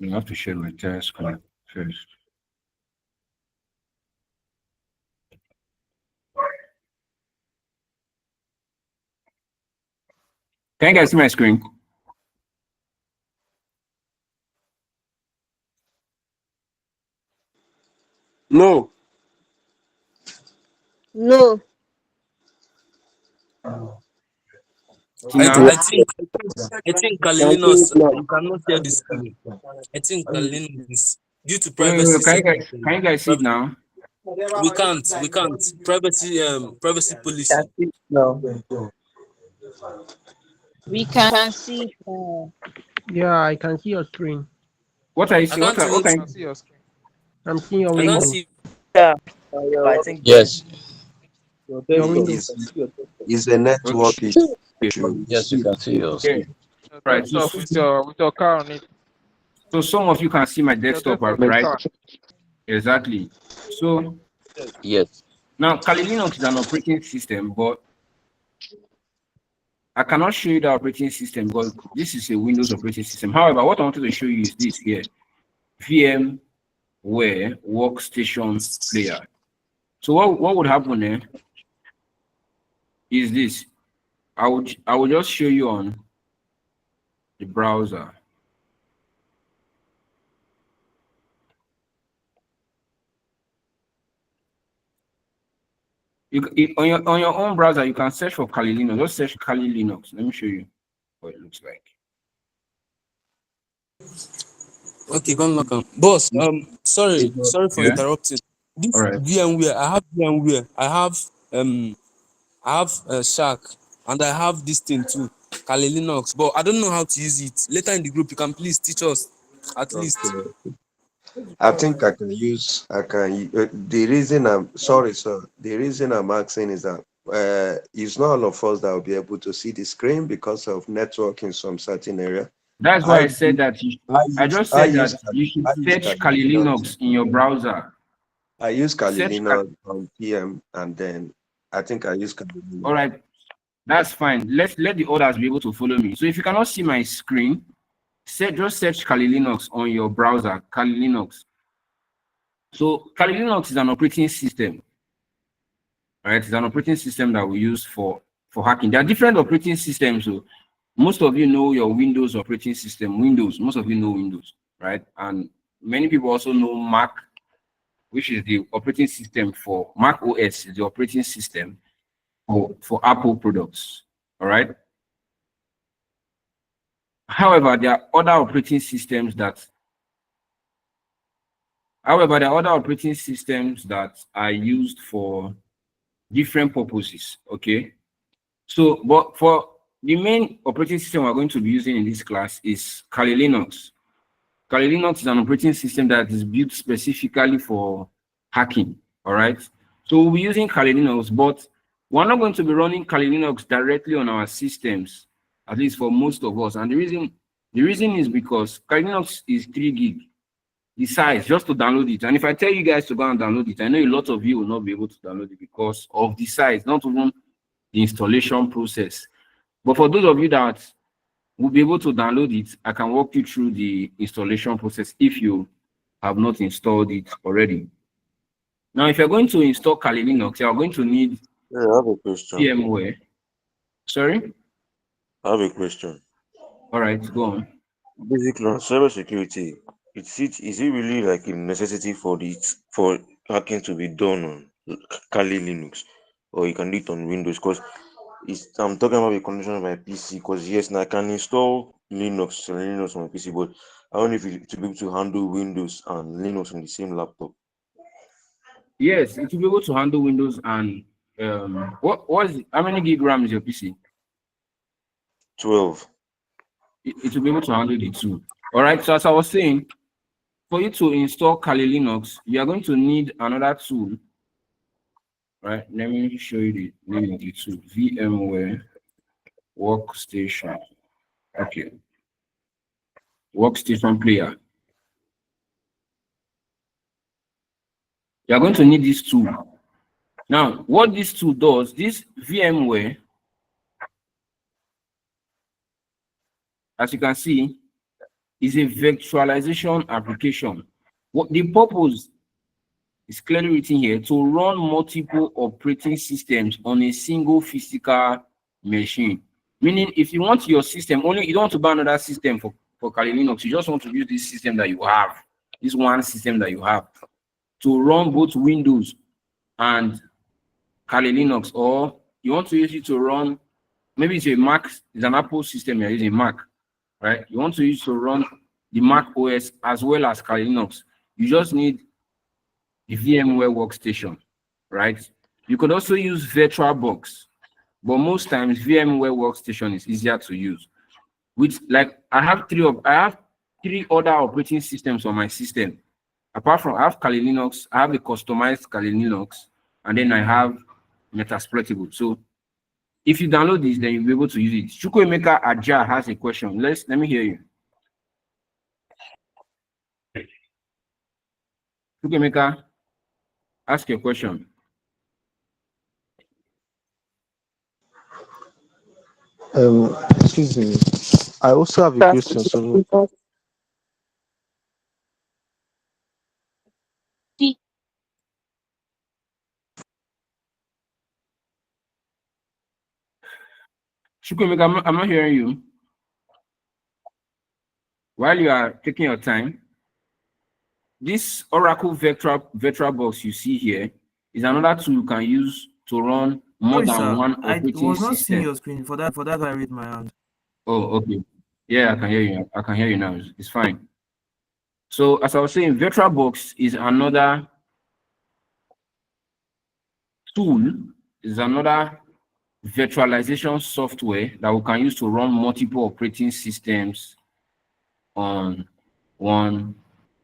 I have to share my entire screen first. Can you guys see my screen? No. No. I think Kalilinus, you cannot share the screen. I think Kalilinus is due to privacy. Can you guys see it now? We can't. Privacy policy. No. We can see. Yeah, I can see your screen. What are you seeing? I can't see your screen. I'm seeing your I window. can't see. Yeah. I think Yes. Your window. Is a network issue. Yes, you can see yours. Okay. Right. With your car on it. So some of you can see my desktop, right? Exactly. So yes. Now Kali Linux is an operating system, but I cannot show you the operating system because this is a Windows operating system. However, what I wanted to show you is this here. VMware Workstation Player. So what would happen there is this. I would just show you on the browser. On your own browser, you can search for Kali Linux. Just search Kali Linux. Let me show you what it looks like. Okay, come on. Boss, sorry for Yeah. interrupting. This All right. VMware, I have VMware, I have Shark, and I have this thing too, Kali Linux, but I don't know how to use it. Later in the group, you can please teach us at least. Okay. I think I can use, the reason I'm, sorry, sir, the reason I'm asking is that it's not all of us that will be able to see the screen because of network in some certain area. That's why I said that I just said that you should search Kali Linux in your browser. I use Kali Search Linux on PM, and then I think I use Kali Linux. All right, that's fine. Let the others be able to follow me. So if you cannot see my screen, just search Kali Linux on your browser. Kali Linux. So Kali Linux is an operating system. All right, it's an operating system that we use for hacking. There are different operating systems. So most of you know your Windows operating system. Windows. Most of you know Windows, right? And many people also know Mac, which is the operating system for Mac OS, is the operating system for Apple products. All right. However, there are other operating systems that are used for different purposes. Okay. So, but for the main operating system we're going to be using in this class is Kali Linux. Kali Linux is an operating system that is built specifically for hacking. All right. So we'll be using Kali Linux, but we're not going to be running Kali Linux directly on our systems, at least for most of us. And the reason is because Kali Linux is 3 gig, the size, just to download it. And if I tell you guys to go and download it, I know a lot of you will not be able to download it because of the size, not even the installation process. But for those of you that will be able to download it, I can walk you through the installation process if you have not installed it already. Now, if you're going to install Kali Linux, you're going to need I have a question. VMware. Sorry? I have a question. All right, go on. Basically, on cybersecurity, is it really like a necessity for hacking to be done on Kali Linux, or you can do it on Windows? Because I'm talking about the condition of my PC. Because yes, now I can install Linux on my PC, but I don't know if it to be able to handle Windows and Linux on the same laptop. Yes, it will be able to handle Windows and how many gig RAM is your PC? 12. It will be able to handle the two. All right. So as I was saying, for you to install Kali Linux, you are going to need another tool. Right. Let me show you the name of the tool. VMware Workstation. Okay. Workstation Player. You are going to need this tool. Now, what this tool does, this VMware, as you can see, is a virtualization application. What the purpose is clearly written here: to run multiple operating systems on a single physical machine. Meaning, if you want your system only, you don't want to buy another system for Kali Linux. You just want to use this system that you have, this one system that you have, to run both Windows and Kali Linux, or you want to use it to run, maybe it's a Mac, it's an Apple system, you're using Mac, right? You want to use to run the Mac OS as well as Kali Linux. You just need the VMware Workstation, right? You could also use VirtualBox, but most times VMware Workstation is easier to use. Which, like, I have three other operating systems on my system. Apart from, I have Kali Linux, I have a customized Kali Linux, and then I have Metasploitable. So if you download this, then you'll be able to use it. Chukwuemeka Aja has a question. Let me hear you. Chukwuemeka, ask your question. Excuse me. I also have a question. So Chukwuemeka, I'm not hearing you. While you are taking your time, this Oracle VirtualBox you see here is another tool you can use to run more than one operating system. I was not seeing your screen. For that, I raised my hand. Oh, okay. Yeah, I can hear you. I can hear you now. It's fine. So as I was saying, VirtualBox is another tool, is another virtualization software that we can use to run multiple operating systems on one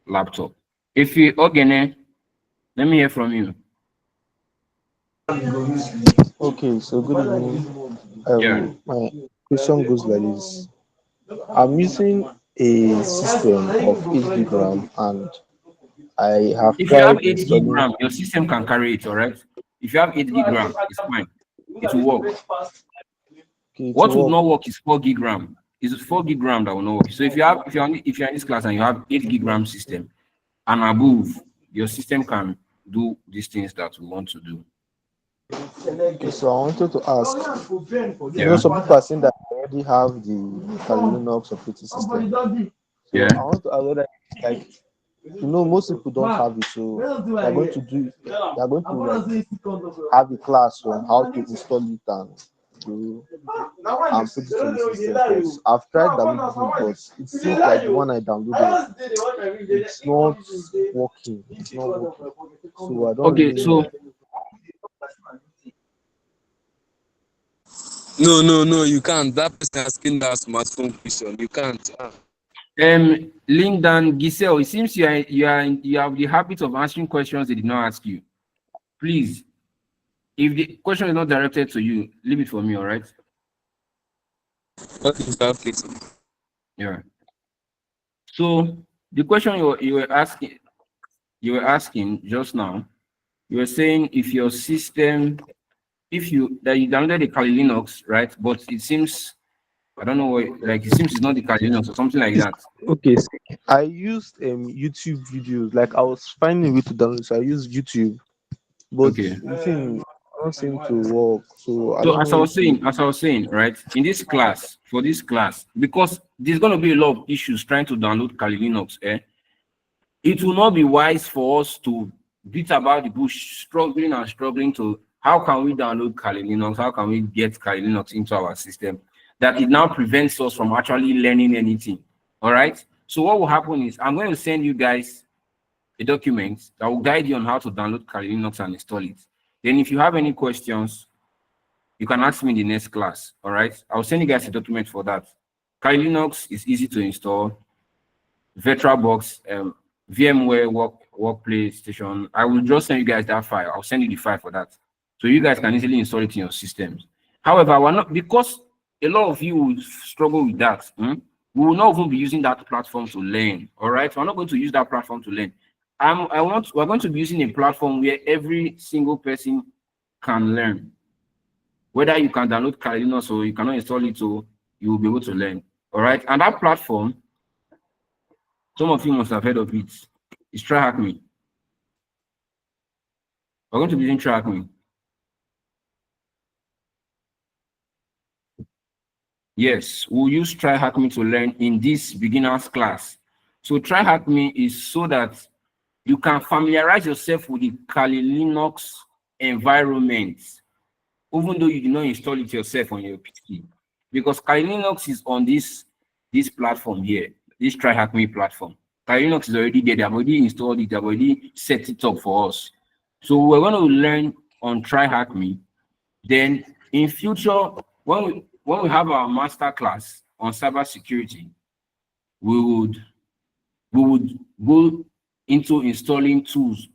laptop. If you Ogene, let me hear from you. Okay, so good evening. Yeah. My question goes like this. I'm using a system of 8 gig RAM and I have If you have tried 8 gig installing. RAM, your system can carry it, all right? If you have 8 gig RAM, it's fine. It will work. Okay, What to will not work. work is 4 gig RAM. It's 4 gig RAM that will not work. So if you're in this class and you have 8 gig RAM system and above, your system can do these things that we want to do. Okay, so I wanted to ask, Yeah. some people are saying that they already have the Linux operating system. So I Yeah. want to ask whether, like, most people don't have it, so they're going to have a class on how to install it and do and put it on the system. 'Cause I've tried downloading it, but it seems like the one I downloaded, it's not working. It's not working. So I don't Okay, really so know. No, you can't. That person asking that smartphone question. You can't. Lindan Giselle, it seems you have the habit of answering questions they did not ask you. Please, if the question is not directed to you, leave it for me, all right? Okay. Yeah. So the question you were asking just now, you were saying if your system, if you downloaded the Kali Linux, right? But it seems I don't know what, like it seems it's not the Kali Linux or something like that. Okay, I used YouTube videos. Like I was finding a way to download, so I used YouTube, but Okay. the thing don't seem to work. So I So don't as know I if was saying, right, in this class, for this class, because there's going to be a lot of issues trying to download Kali Linux, it will not be wise for us to beat about the bush, struggling to how can we download Kali Linux, how can we get Kali Linux into our system, that it now prevents us from actually learning anything. All right. So what will happen is I'm going to send you guys a document that will guide you on how to download Kali Linux and install it. Then if you have any questions, you can ask me in the next class. All right. I'll send you guys a document for that. Kali Linux is easy to install. VirtualBox, VMware workplace station. I will just send you guys that file. I'll send you the file for that. So you guys can easily install it in your systems. However, we're not, because a lot of you will struggle with that. We will not even be using that platform to learn. All right. We're not going to use that platform to learn. We're going to be using a platform where every single person can learn. Whether you can download Kali Linux or you cannot install it, so you will be able to learn. All right. And that platform, some of you must have heard of it. It's Tryhackme. We're going to be using Tryhackme. Yes, we'll use Tryhackme to learn in this beginner's class. So Tryhackme is so that you can familiarize yourself with the Kali Linux environment, even though you did not install it yourself on your PC. Because Kali Linux is on this platform here, this Tryhackme platform. Kali Linux is already there. They've already installed it. They've already set it up for us. So we're going to learn on Tryhackme. Then in future, when we have our master class on cybersecurity, we would go into installing tools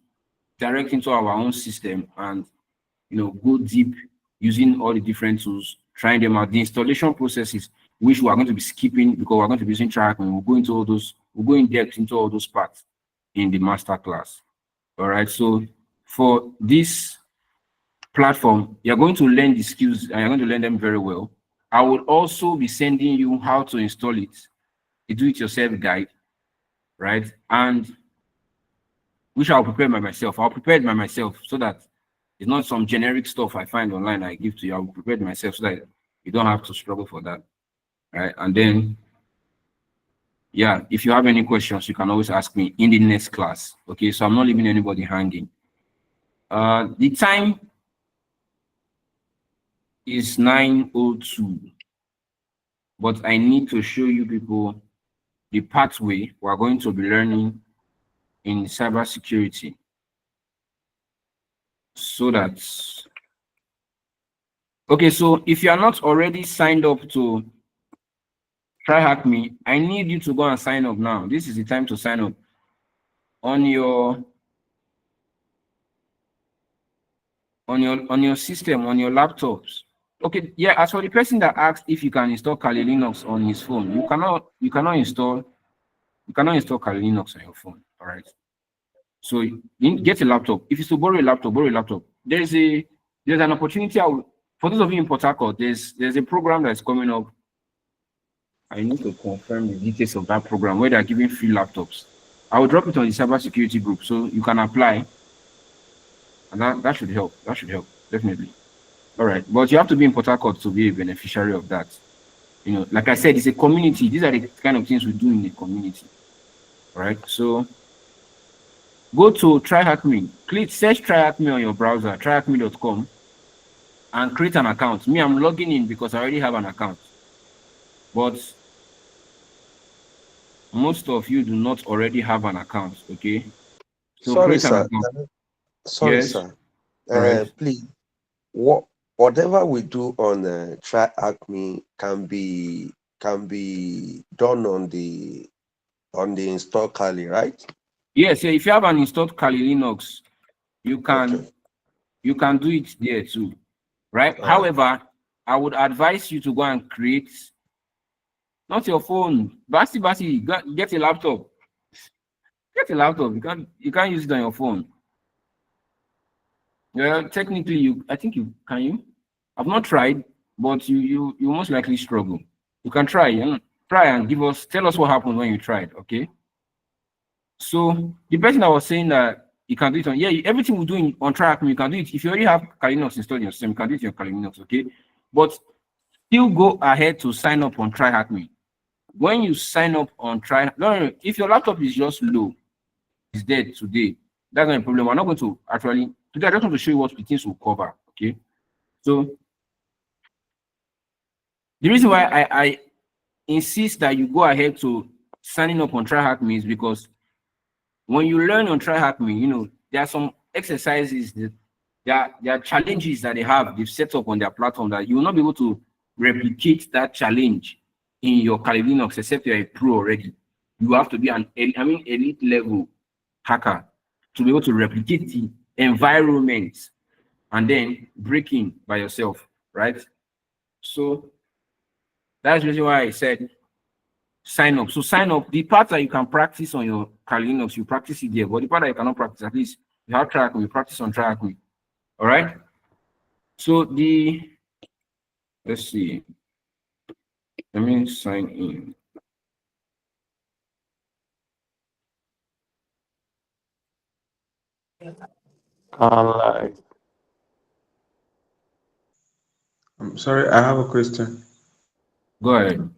direct into our own system and go deep using all the different tools, trying them out. The installation processes, which we are going to be skipping because we're going to be using Tryhackme, we'll go in depth into all those parts in the master class. All right. So for this platform, you're going to learn the skills and you're going to learn them very well. I will also be sending you how to install it, a do-it-yourself guide, right? And which I'll prepare by myself. I'll prepare it by myself so that it's not some generic stuff I find online I give to you. I'll prepare it myself so that you don't have to struggle for that, right? And then, yeah, if you have any questions, you can always ask me in the next class. Okay, so I'm not leaving anybody hanging. The time is 9:02. but I need to show you people the pathway we're going to be learning in cybersecurity, so that, okay, so if you are not already signed up to Tryhackme, I need you to go and sign up now. This is the time to sign up on your system, on your laptops. Okay, yeah, as for the person that asked if you can install Kali Linux on his phone, you cannot install Kali Linux on your phone. All right. So you get a laptop. If it's to borrow a laptop, borrow a laptop. There's an opportunity. For those of you in Port Harcourt, there's a program that's coming up. I need to confirm the details of that program where they're giving free laptops. I will drop it on the cybersecurity group so you can apply. And that should help. That should help, definitely. All right. But you have to be in Port Harcourt to be a beneficiary of that. You know, like I said, it's a community. These are the kind of things we do in the community. All right. So go to Tryhackme. Search Tryhackme on your browser, tryhackme.com, and create an account. Me, I'm logging in because I already have an account. But most of you do not already have an account, okay? So Sorry, create an sir. account. Sorry, Yes. sir. All right. Please, whatever we do on Tryhackme can be done on the install Kali, right? Yes, yeah, if you have an installed Kali Linux, you can do it there too, right? However, I would advise you to go and create, not your phone, basi, get a laptop. Get a laptop. You can't use it on your phone. Yeah, technically I think you can. I've not tried, but you most likely struggle. You can try and tell us what happened when you tried, okay? So the person that was saying that you can do it on, yeah, everything we do on Tryhackme, you can do it. If you already have Kali Linux installed in your system, you can do it on your Kali Linux, okay? But still go ahead to sign up on Tryhackme. When you sign up on no, if your laptop is just low, it's dead today, that's not a problem. We're not going to actually, today I just want to show you what the things will cover, okay? So the reason why I insist that you go ahead to signing up on Tryhackme is because when you learn on Tryhackme, you know, there are some exercises that there are challenges that they've set up on their platform that you will not be able to replicate that challenge in your Kali Linux except you're a pro already. You have to be elite level hacker to be able to replicate the environment and then break in by yourself, right? So that's the reason why I said sign up. So sign up. The part that you can practice on your Kali Linux, you practice it there. But the part that you cannot practice, at least you have Tryhackme, you practice on Tryhackme. All right. So let's see. Let me sign in. I'm sorry, I have a question. Go ahead.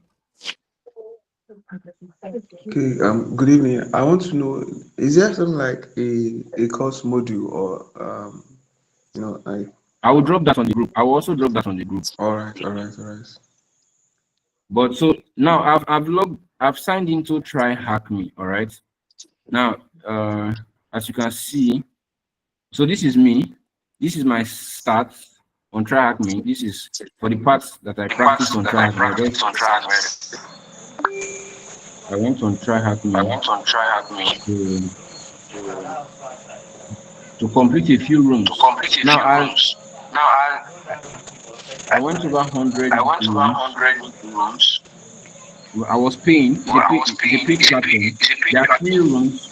Okay, good evening. I want to know, is there something like a course module or I will drop that on the group. I will also drop that on the group. All right. But so now I've signed into Tryhackme, all right. Now as you can see, so this is me. This is my start on Tryhackme. This is for the parts that I practice on Tryhackme. I went on Tryhackme to complete a few rooms. Now I went over 100 rooms. I was paying the paid platform. There are 3 rooms,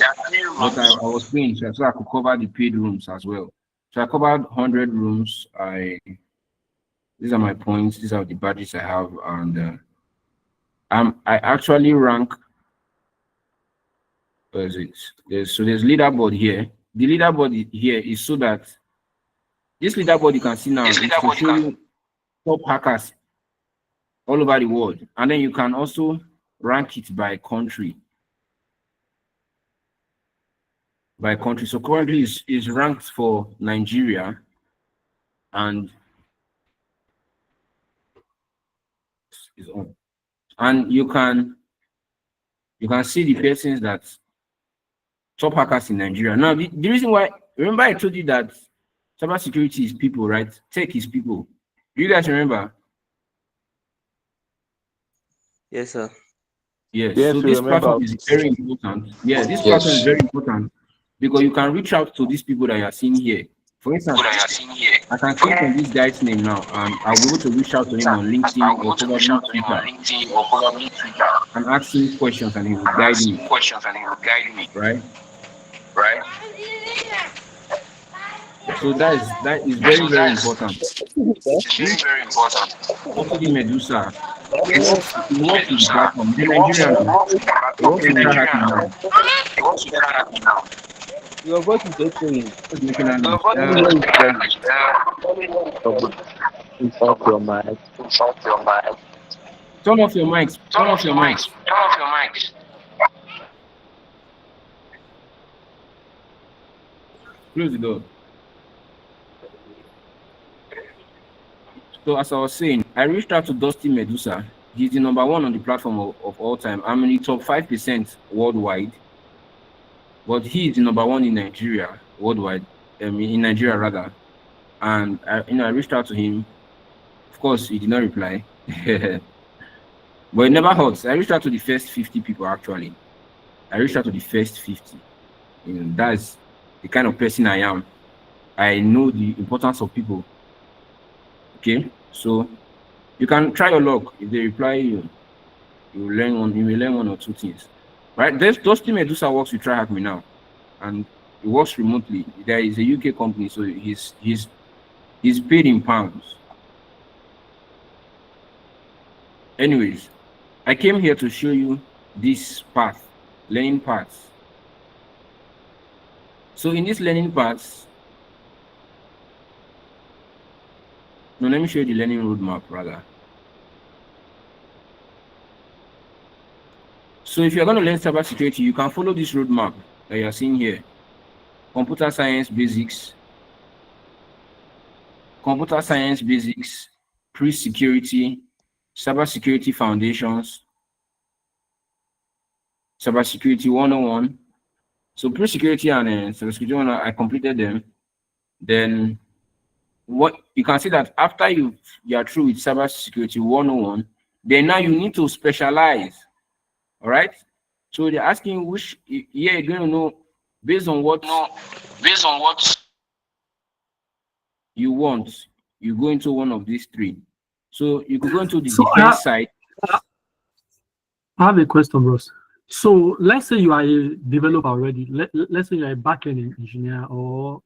but I was paying so I could cover the paid rooms as well. So I covered 100 rooms. These are my points. These are the badges I have, and I actually rank. Where is it? There's leaderboard here. The leaderboard here is so that this leaderboard you can see now is to show you top hackers all over the world, and then you can also rank it by country. So currently is ranked for Nigeria, and is on. and you can see the persons that top hackers in Nigeria. Now, the reason why, remember I told you that cybersecurity is people, right? Tech is people. Do you guys remember? Yes, sir. Yes. Yes, So we this remember. platform is very important. Yeah, this platform is Yes. very important because you can reach out to these people that you are seeing here. For instance, I can click on this guy's name now, and I'll be able to reach out to him on LinkedIn or probably Twitter and ask him questions, and he will guide me. Right. So that is very, very important. This Dusty Medusa, he works with the platform. He's a Nigerian though. He works with Tryhackme now. Your voice is echoing. What's making that noise? Off your mic. Turn off your mics. Turn off your mics. Close the door. So as I was saying, I reached out to Dusty Medusa. He's the number one on the platform of all time. I'm in the top 5% worldwide, but he is the number one in Nigeria worldwide. In Nigeria rather. And I reached out to him. Of course, he did not reply. But it never hurts. I reached out to the first 50 people actually. I reached out to the first 50. That's the kind of person I am. I know the importance of people. Okay, so you can try your luck. If they reply you, you will learn one or two things. Right? Dusty Medusa works with Tryhackme now, and he works remotely. There is a UK company, so he's paid in pounds. Anyways, I came here to show you this path, learning paths. So in this learning paths, no, let me show you the learning roadmap rather. So if you're going to learn cybersecurity, you can follow this roadmap that you're seeing here. Computer science basics, pre-security, cybersecurity foundations, cybersecurity 101. So pre-security and cybersecurity 101, I completed them. Then what you can see that after you are through with cybersecurity 101, then now you need to specialize. All right. So they're asking which year you're going to know based on what you want. You go into one of these three. So you could go into the defense side. I have a question, bros. So let's say you are a developer already. Let's say you're a backend engineer or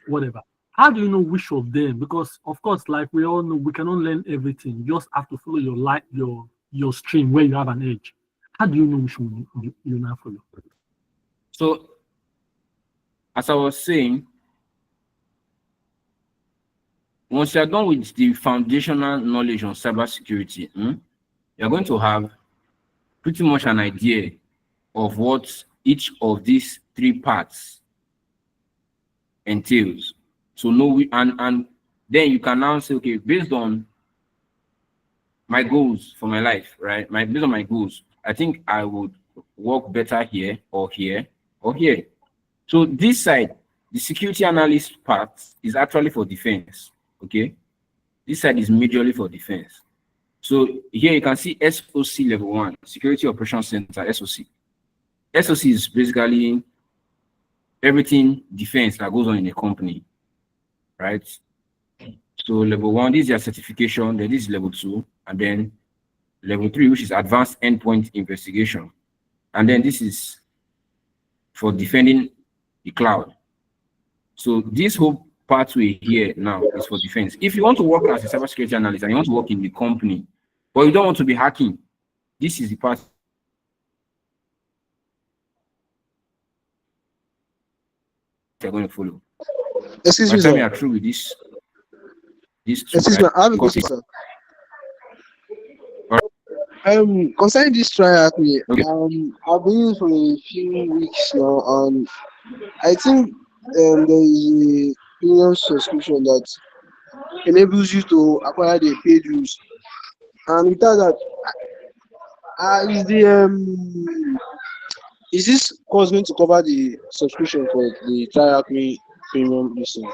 whatever. How do you know which of them? Because of course, like we all know, we cannot learn everything. You just have to follow your stream where you have an edge. How do you know which one you now follow? So, as I was saying, once you're done with the foundational knowledge on cybersecurity, you're going to have pretty much an idea of what each of these three parts entails. So and then you can now say, okay, based on my goals for my life, right? Based on my goals, I think I would work better here or here or here. So this side, the security analyst part is actually for defense. Okay, this side is majorly for defense. So here you can see SOC level 1, Security Operations Center, SOC. SOC is basically everything defense that goes on in a company, right? So level 1, this is your certification, then this is level 2, and then level 3, which is advanced endpoint investigation. And then this is for defending the cloud. So this whole pathway here now is for defense. If you want to work as a cybersecurity analyst and you want to work in the company, but you don't want to be hacking, this is the path you're going to follow. Excuse By me, the time sir. you are through with this two, Excuse me, I have a question, sir. Concerning this Tryhackme, I've been using for a few weeks now, and I think there is a premium subscription that enables you to acquire the paid use. And without that, Is this course going to cover the subscription for the Tryhackme premium listing?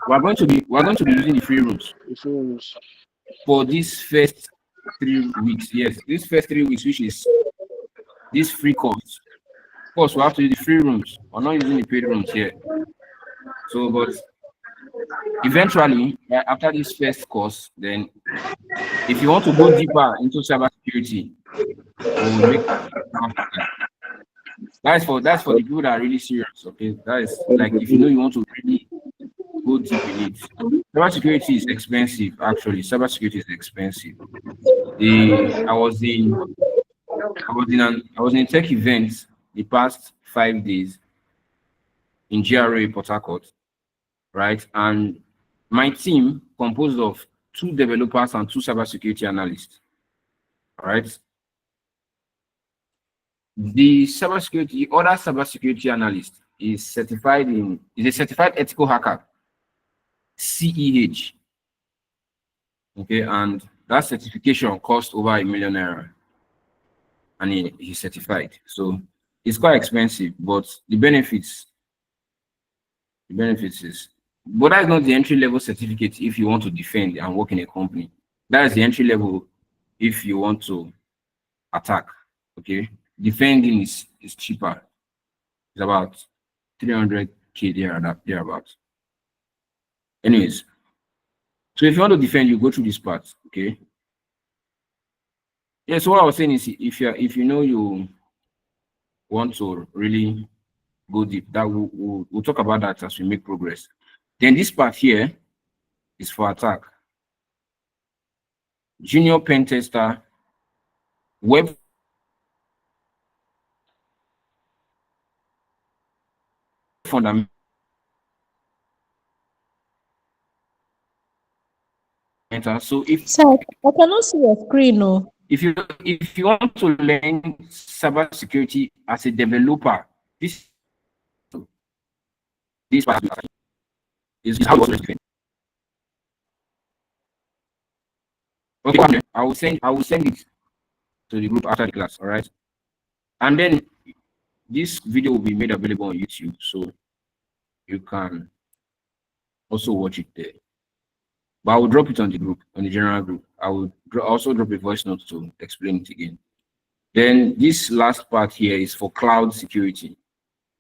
We're going to be using the free rooms. The free rooms. For this first 3 weeks. Yes, this first 3 weeks, which is this free course. Of course, we have to use the free rooms. We're not using the paid rooms here. So, but eventually, after this first course, then if you want to go deeper into cybersecurity, we'll make that's for the people that are really serious. Okay, that is like if you know you want to really go deep in it. Cybersecurity is expensive. Actually, cybersecurity is expensive. I was in a tech event the past 5 days in GRA Port Harcourt, right? And my team composed of 2 developers and 2 cybersecurity analysts, right? The other cybersecurity analyst is a certified ethical hacker, CEH. Okay, and that certification cost over £1 million, and he's certified. So it's quite expensive, but the benefits is, but that's not the entry level certificate if you want to defend and work in a company. That is the entry level if you want to attack. Okay, defending is cheaper. It's about 300K thereabouts. Anyways, so if you want to defend, you go through this part. Okay. Yeah, so what I was saying is if you know you want to really go deep, that we'll talk about that as we make progress. Then this part here is for attack. Junior pen tester, web fundamental. So Sir, I cannot see your screen, no. If you want to learn cybersecurity as a developer, this part is how you defend. Okay, I will send it to the group after the class. All right, and then this video will be made available on YouTube, so you can also watch it there. But I will drop it on the group, on the general group. I will also drop a voice note to explain it again. Then this last part here is for cloud security.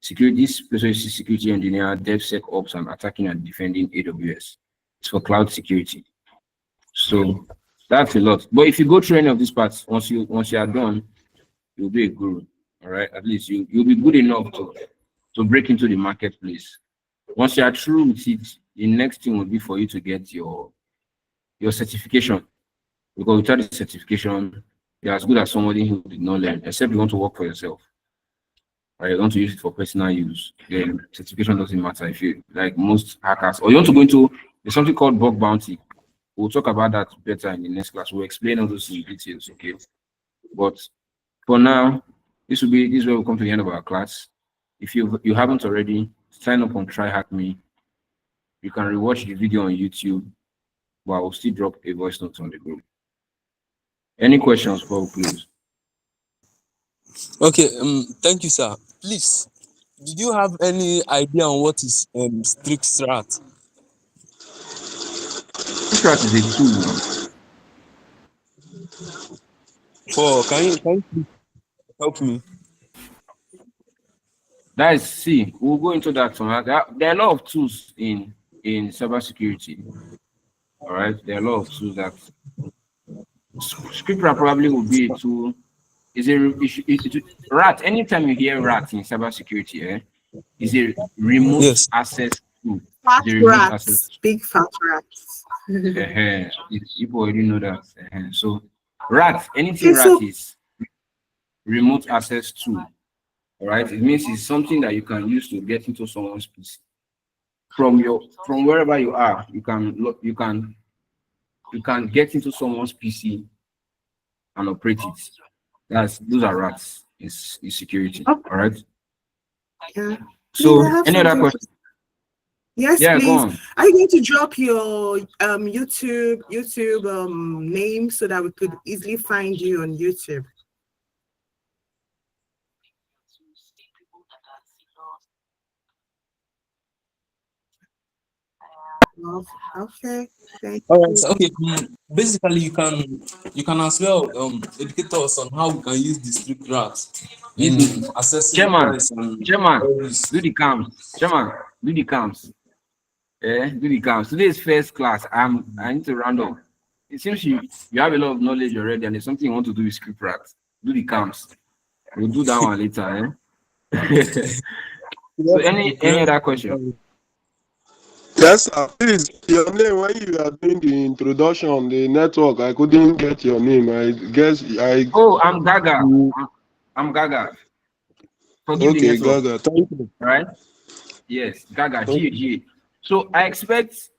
This security engineer, DevSecOps, and attacking and defending AWS. It's for cloud security. So that's a lot. But if you go through any of these parts, once you are done, you'll be a guru. All right, at least you'll be good enough to break into the marketplace. Once you are through with it, the next thing will be for you to get your certification. Because without the certification, you're as good as somebody who did not learn, except you want to work for yourself. Or you want to use it for personal use. Then certification doesn't matter if you like most hackers, or you want to go into there's something called bug bounty. We'll talk about that better in the next class. We'll explain all those in details, okay? But for now, this is where we'll come to the end of our class. If you haven't already, sign up on Tryhackme. You can rewatch the video on YouTube, but I will still drop a voice note on the group. Any questions before we close? Okay, thank you, sir. Please, did you have any idea on what is strict strat? Strat is a tool. Can you please help me? We'll go into that. There are a lot of tools in cybersecurity. All right, there are a lot of tools that Scriptwriter probably will be a tool. RAT. Anytime you hear RAT in cybersecurity, is a remote access tool. Fat rats, big fat rats. People already know that. So RAT, anything RAT is remote access tool. All right, it means it's something that you can use to get into someone's PC from wherever you are. You can get into someone's PC and operate it. Those are RATs. Is security. All right. Yeah. So any other questions? Yes, Yeah, go please. on. Are you going to drop your YouTube name so that we could easily find you on YouTube? Okay. Thank All right. you. So, okay. Basically, you can as well educate us on how we can use the strict rats in assessing Chairman, price and Chairman, all this. do the cams. Chairman, do the cams. Do the cams. Today is first class. I need to round up. It seems you have a lot of knowledge already, and there's something you want to do with script rats. Do the cams. We'll do that one later. So any other question? Yes, sir. Please, your name when you are doing the introduction, the network, I couldn't get your name. I guess I. Oh, I'm Gaga. I'm Gaga. Forgive the Okay, network. Gaga. Thank you. Right? Yes, Gaga. G. So I expect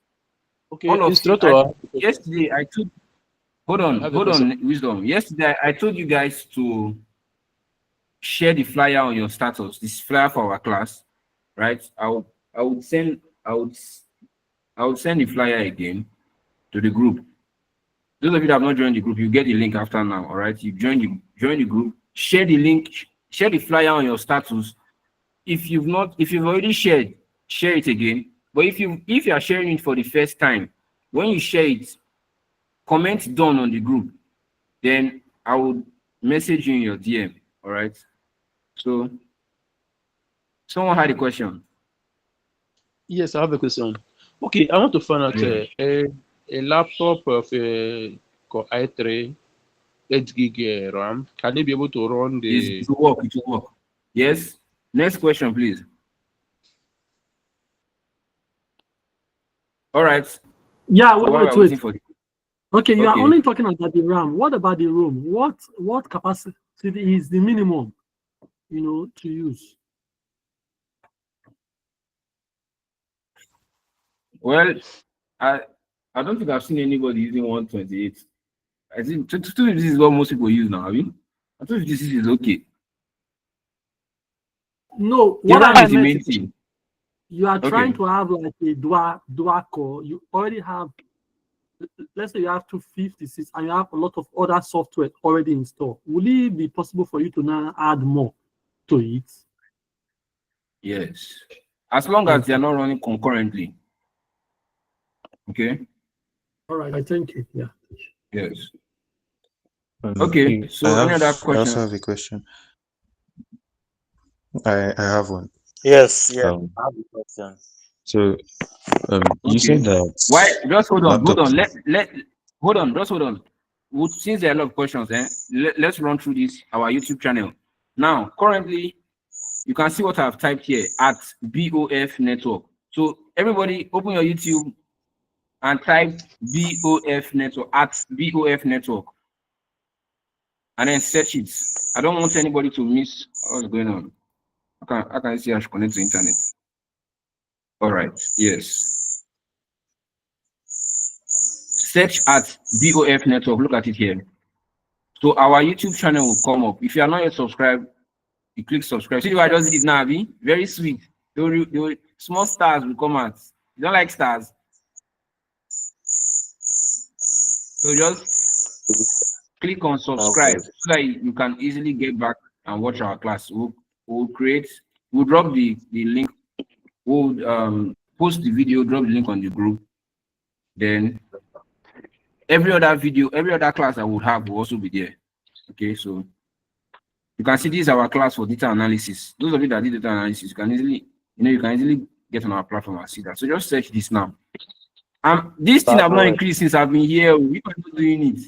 Okay, all of instructor. you. Yesterday I took. Hold on, Wisdom. Yesterday I told you guys to share the flyer on your status. This flyer for our class, right? I would send the flyer again to the group. Those of you that have not joined the group, you get the link after now. All right, you join the group. Share the link. Share the flyer on your status. If you've already shared, share it again. But if you are sharing it for the first time, when you share it, comment done on the group. Then I will message you in your DM. All right. So, someone had a question. Yes, I have a question. Okay, I want to find out Yeah. a laptop of a Core i3, 8 gig RAM. Can they be able to run the? It will work. Yes. Next question, please. All right. Yeah, So wait. for the... Okay, you are Okay. only talking about the RAM. What about the room? What capacity is the minimum, to use? Well, I don't think I've seen anybody using 128. I think 256 is what most people use now. I mean, 256 is okay. No, The what RAM I is the meant main is thing. you are trying Okay. to have like a dual core. You already have, let's say you have 256 and you have a lot of other software already installed. Will it be possible for you to now add more to it? Yes. As long as they are not running concurrently. Okay. All right, I thank you. Yeah. Yes. Okay. So any other question? I also have a question. I have one. Yes, I have a question. So you said that. Why? Just hold on. Just hold on. Since there are a lot of questions, let's run through this our YouTube channel. Now, currently, you can see what I've typed here at B.O.F network. So everybody, open your YouTube and type B.O.F network at B.O.F network, and then search it. I don't want anybody to miss what's going on. I can see I should connect to internet. All right. Yes. Search at B.O.F network. Look at it here. So our YouTube channel will come up. If you are not yet subscribed, you click subscribe. See, I just did it now, Abby. Very sweet. Small stars will come out. You don't like stars? So just click on subscribe so that you can easily get back and watch our class. We'll drop the link. We'll post the video, drop the link on the group. Then every other class I would have will also be there. Okay, so you can see this is our class for data analysis. Those of you that did data analysis, you can easily get on our platform and see that. So just search this now. This thing have not increased since I've been here. We are not doing it.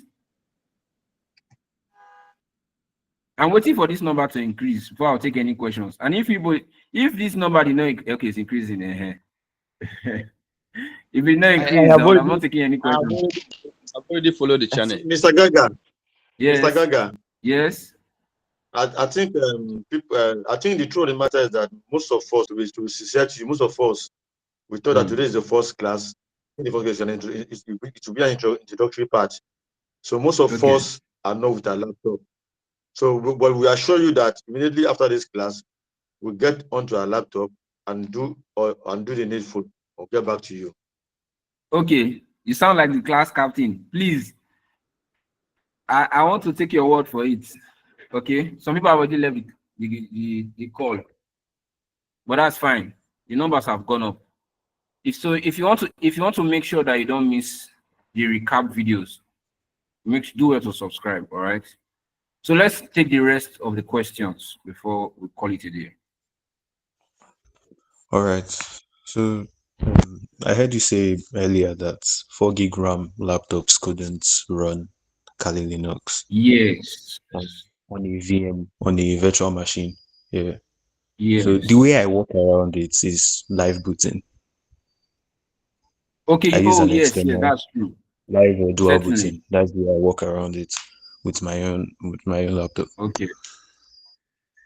I'm waiting for this number to increase before I'll take any questions. And if this number did not, okay, it's increasing. If it not increase, I'm not taking any questions. I've already followed the channel. Mr. Gaga. Yes. Mr. Gaga. Yes. I think people. I think the truth of the matter is that most of us, to be sincere to you, most of us, we thought that today is the first class. The first class it will be an introductory part. So most of us are not with our laptop. So, but we assure you that immediately after this class, we get onto our laptop and do the needful I'll get back to you. Okay, you sound like the class captain. Please, I want to take your word for it. Okay, some people have already left the call, but that's fine. The numbers have gone up. If you want to make sure that you don't miss the recap videos, do well to subscribe. All right. So let's take the rest of the questions before we call it a day. All right. So I heard you say earlier that 4 gig RAM laptops couldn't run Kali Linux. Yes. On a VM, on a virtual machine. Yeah. Yes. So the way I work around it is live booting. Okay. I use an Yes, external that's true. live or dual Certainly. booting. That's the way I work around it with my own laptop. Okay.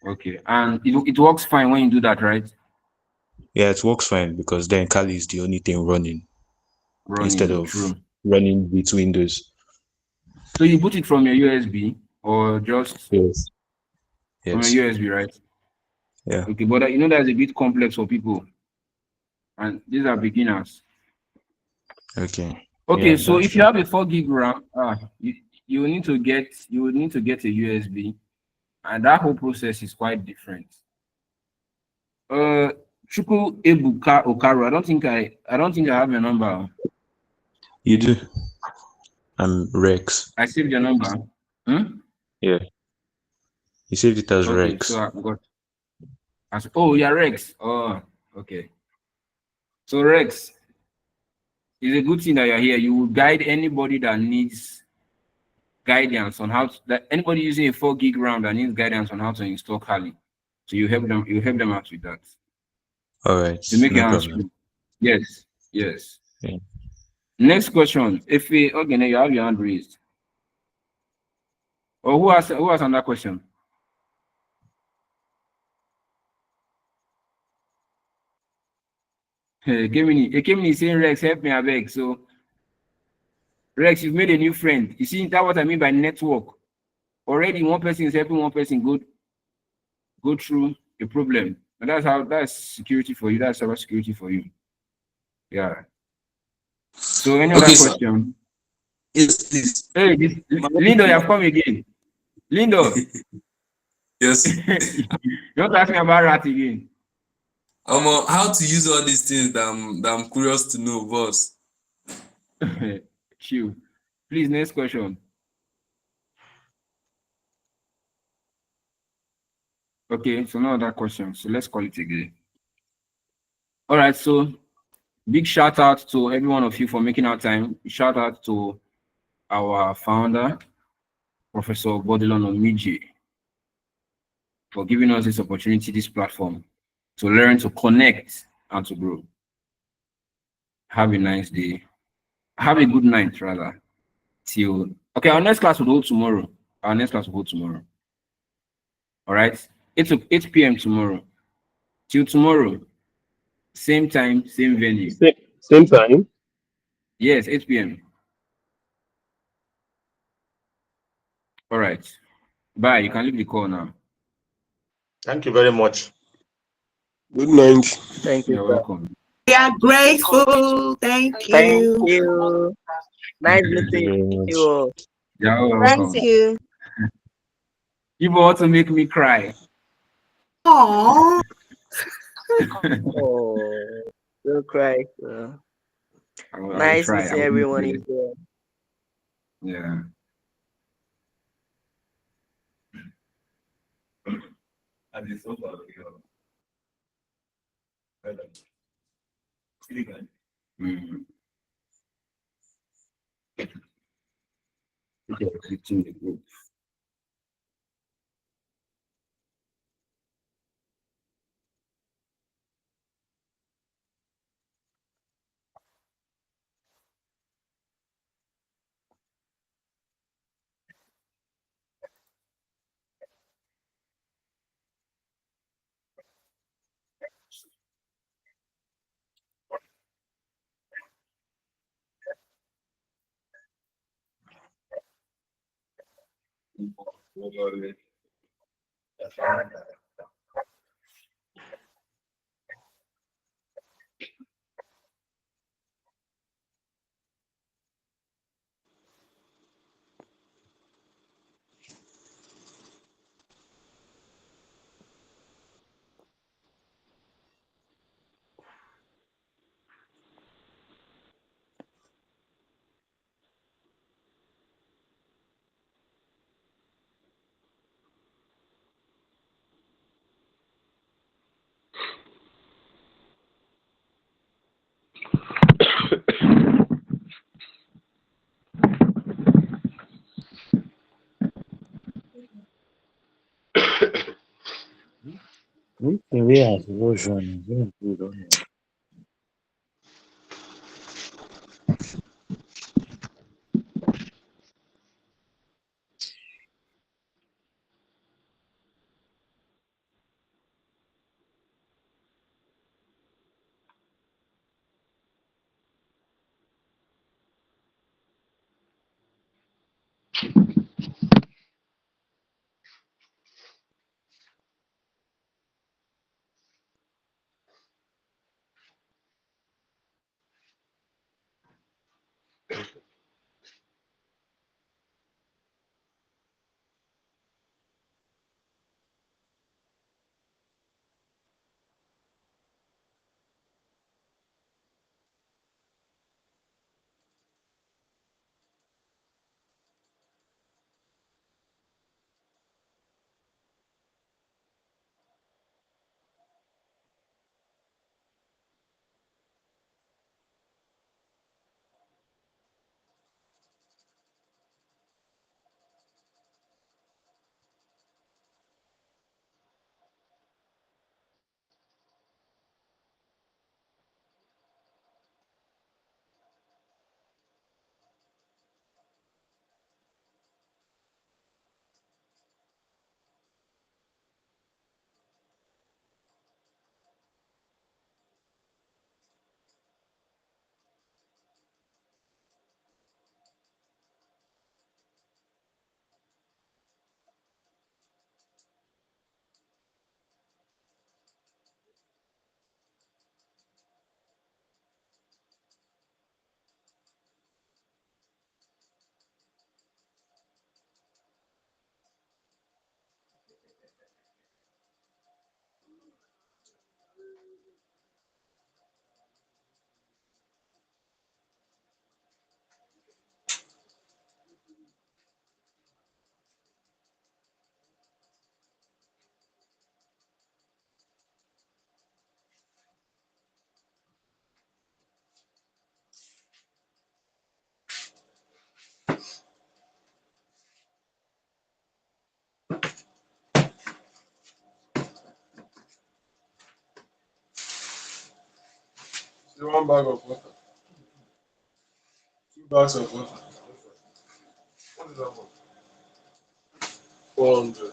Okay. And it works fine when you do that, right? Yeah, it works fine because then Kali is the only thing running instead of running with Windows. So you boot it from your USB or just yes. From your USB, right? Yeah. Okay, but you know that's a bit complex for people, and these are beginners. Okay. Yeah, So if you have a 4 gig RAM, you will need to get a USB, and that whole process is quite different. Chuku Ebuka Okaru, I don't think I have your number. You do. I'm Rex. I saved your number. Yeah. You saved it as okay, Rex. So I got. Oh, yeah, Rex. Oh, okay. So Rex, it's a good thing that you're here. You will guide anybody that needs guidance on anybody using a 4 gig RAM that needs guidance on how to install Kali. So you help them out with that. All right. To make your answer. Yes. Yeah. Next question. If you have your hand raised. Or who has another question? Kemini saying Rex, help me, I beg. So Rex, you've made a new friend. You see, that's what I mean by network. Already one person is helping one person go through a problem. And that's security for you. That's cybersecurity for you. Yeah. So any other question? Yes, please. Hey, Lindo, you have come again. Lindo. Yes. You want to ask me about rat again? How to use all these things that I'm curious to know, boss. Chill. Please, next question. Okay, so no other questions. So let's call it again. All right, so big shout out to every one of you for making our time. Shout out to our founder, Professor Bodilon Omiji, for giving us this opportunity, this platform to learn, to connect, and to grow. Have a nice day. Have a good night, rather. Okay, our next class will hold tomorrow. All right, 8 p.m. tomorrow. Till tomorrow, same time, same venue. Same time? Yes, 8 p.m. All right. Bye. You can leave the call now. Thank you very much. Good night. Thank you. You're welcome. We are grateful. Thank you. Thank you. Nice meeting you all. You're welcome. Thank you. You want to make me cry. Aww. Oh, don't cry. Nice meeting everyone in there. Yeah. The way as version is very good on it. One bag of water. 2 bags of water. What is that one? 400.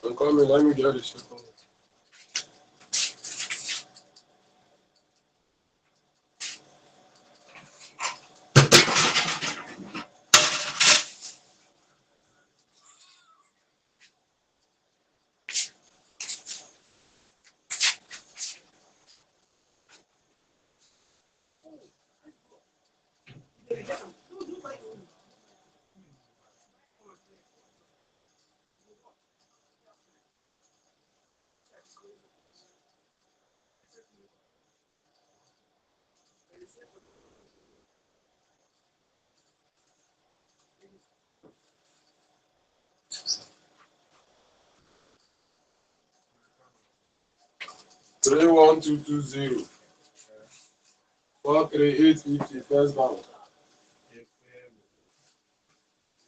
I'm coming, let me get this. 31220. 43850. First bank.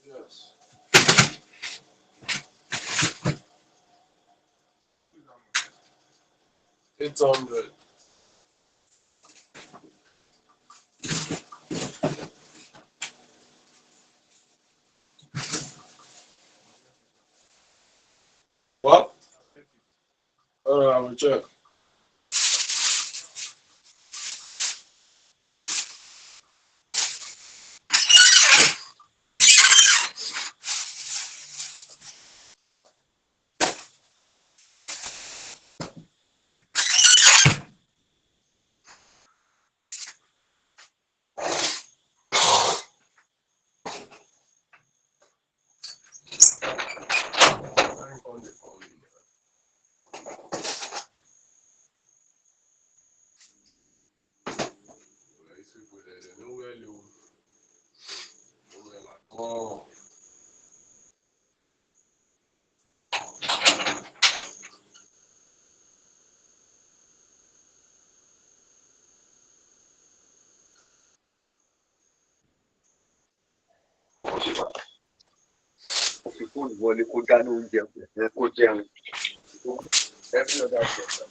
Yes. 800. What? I will check. Ó fi fóònù wọlé kó dáná oúnjẹ kó jẹun. Every other thing.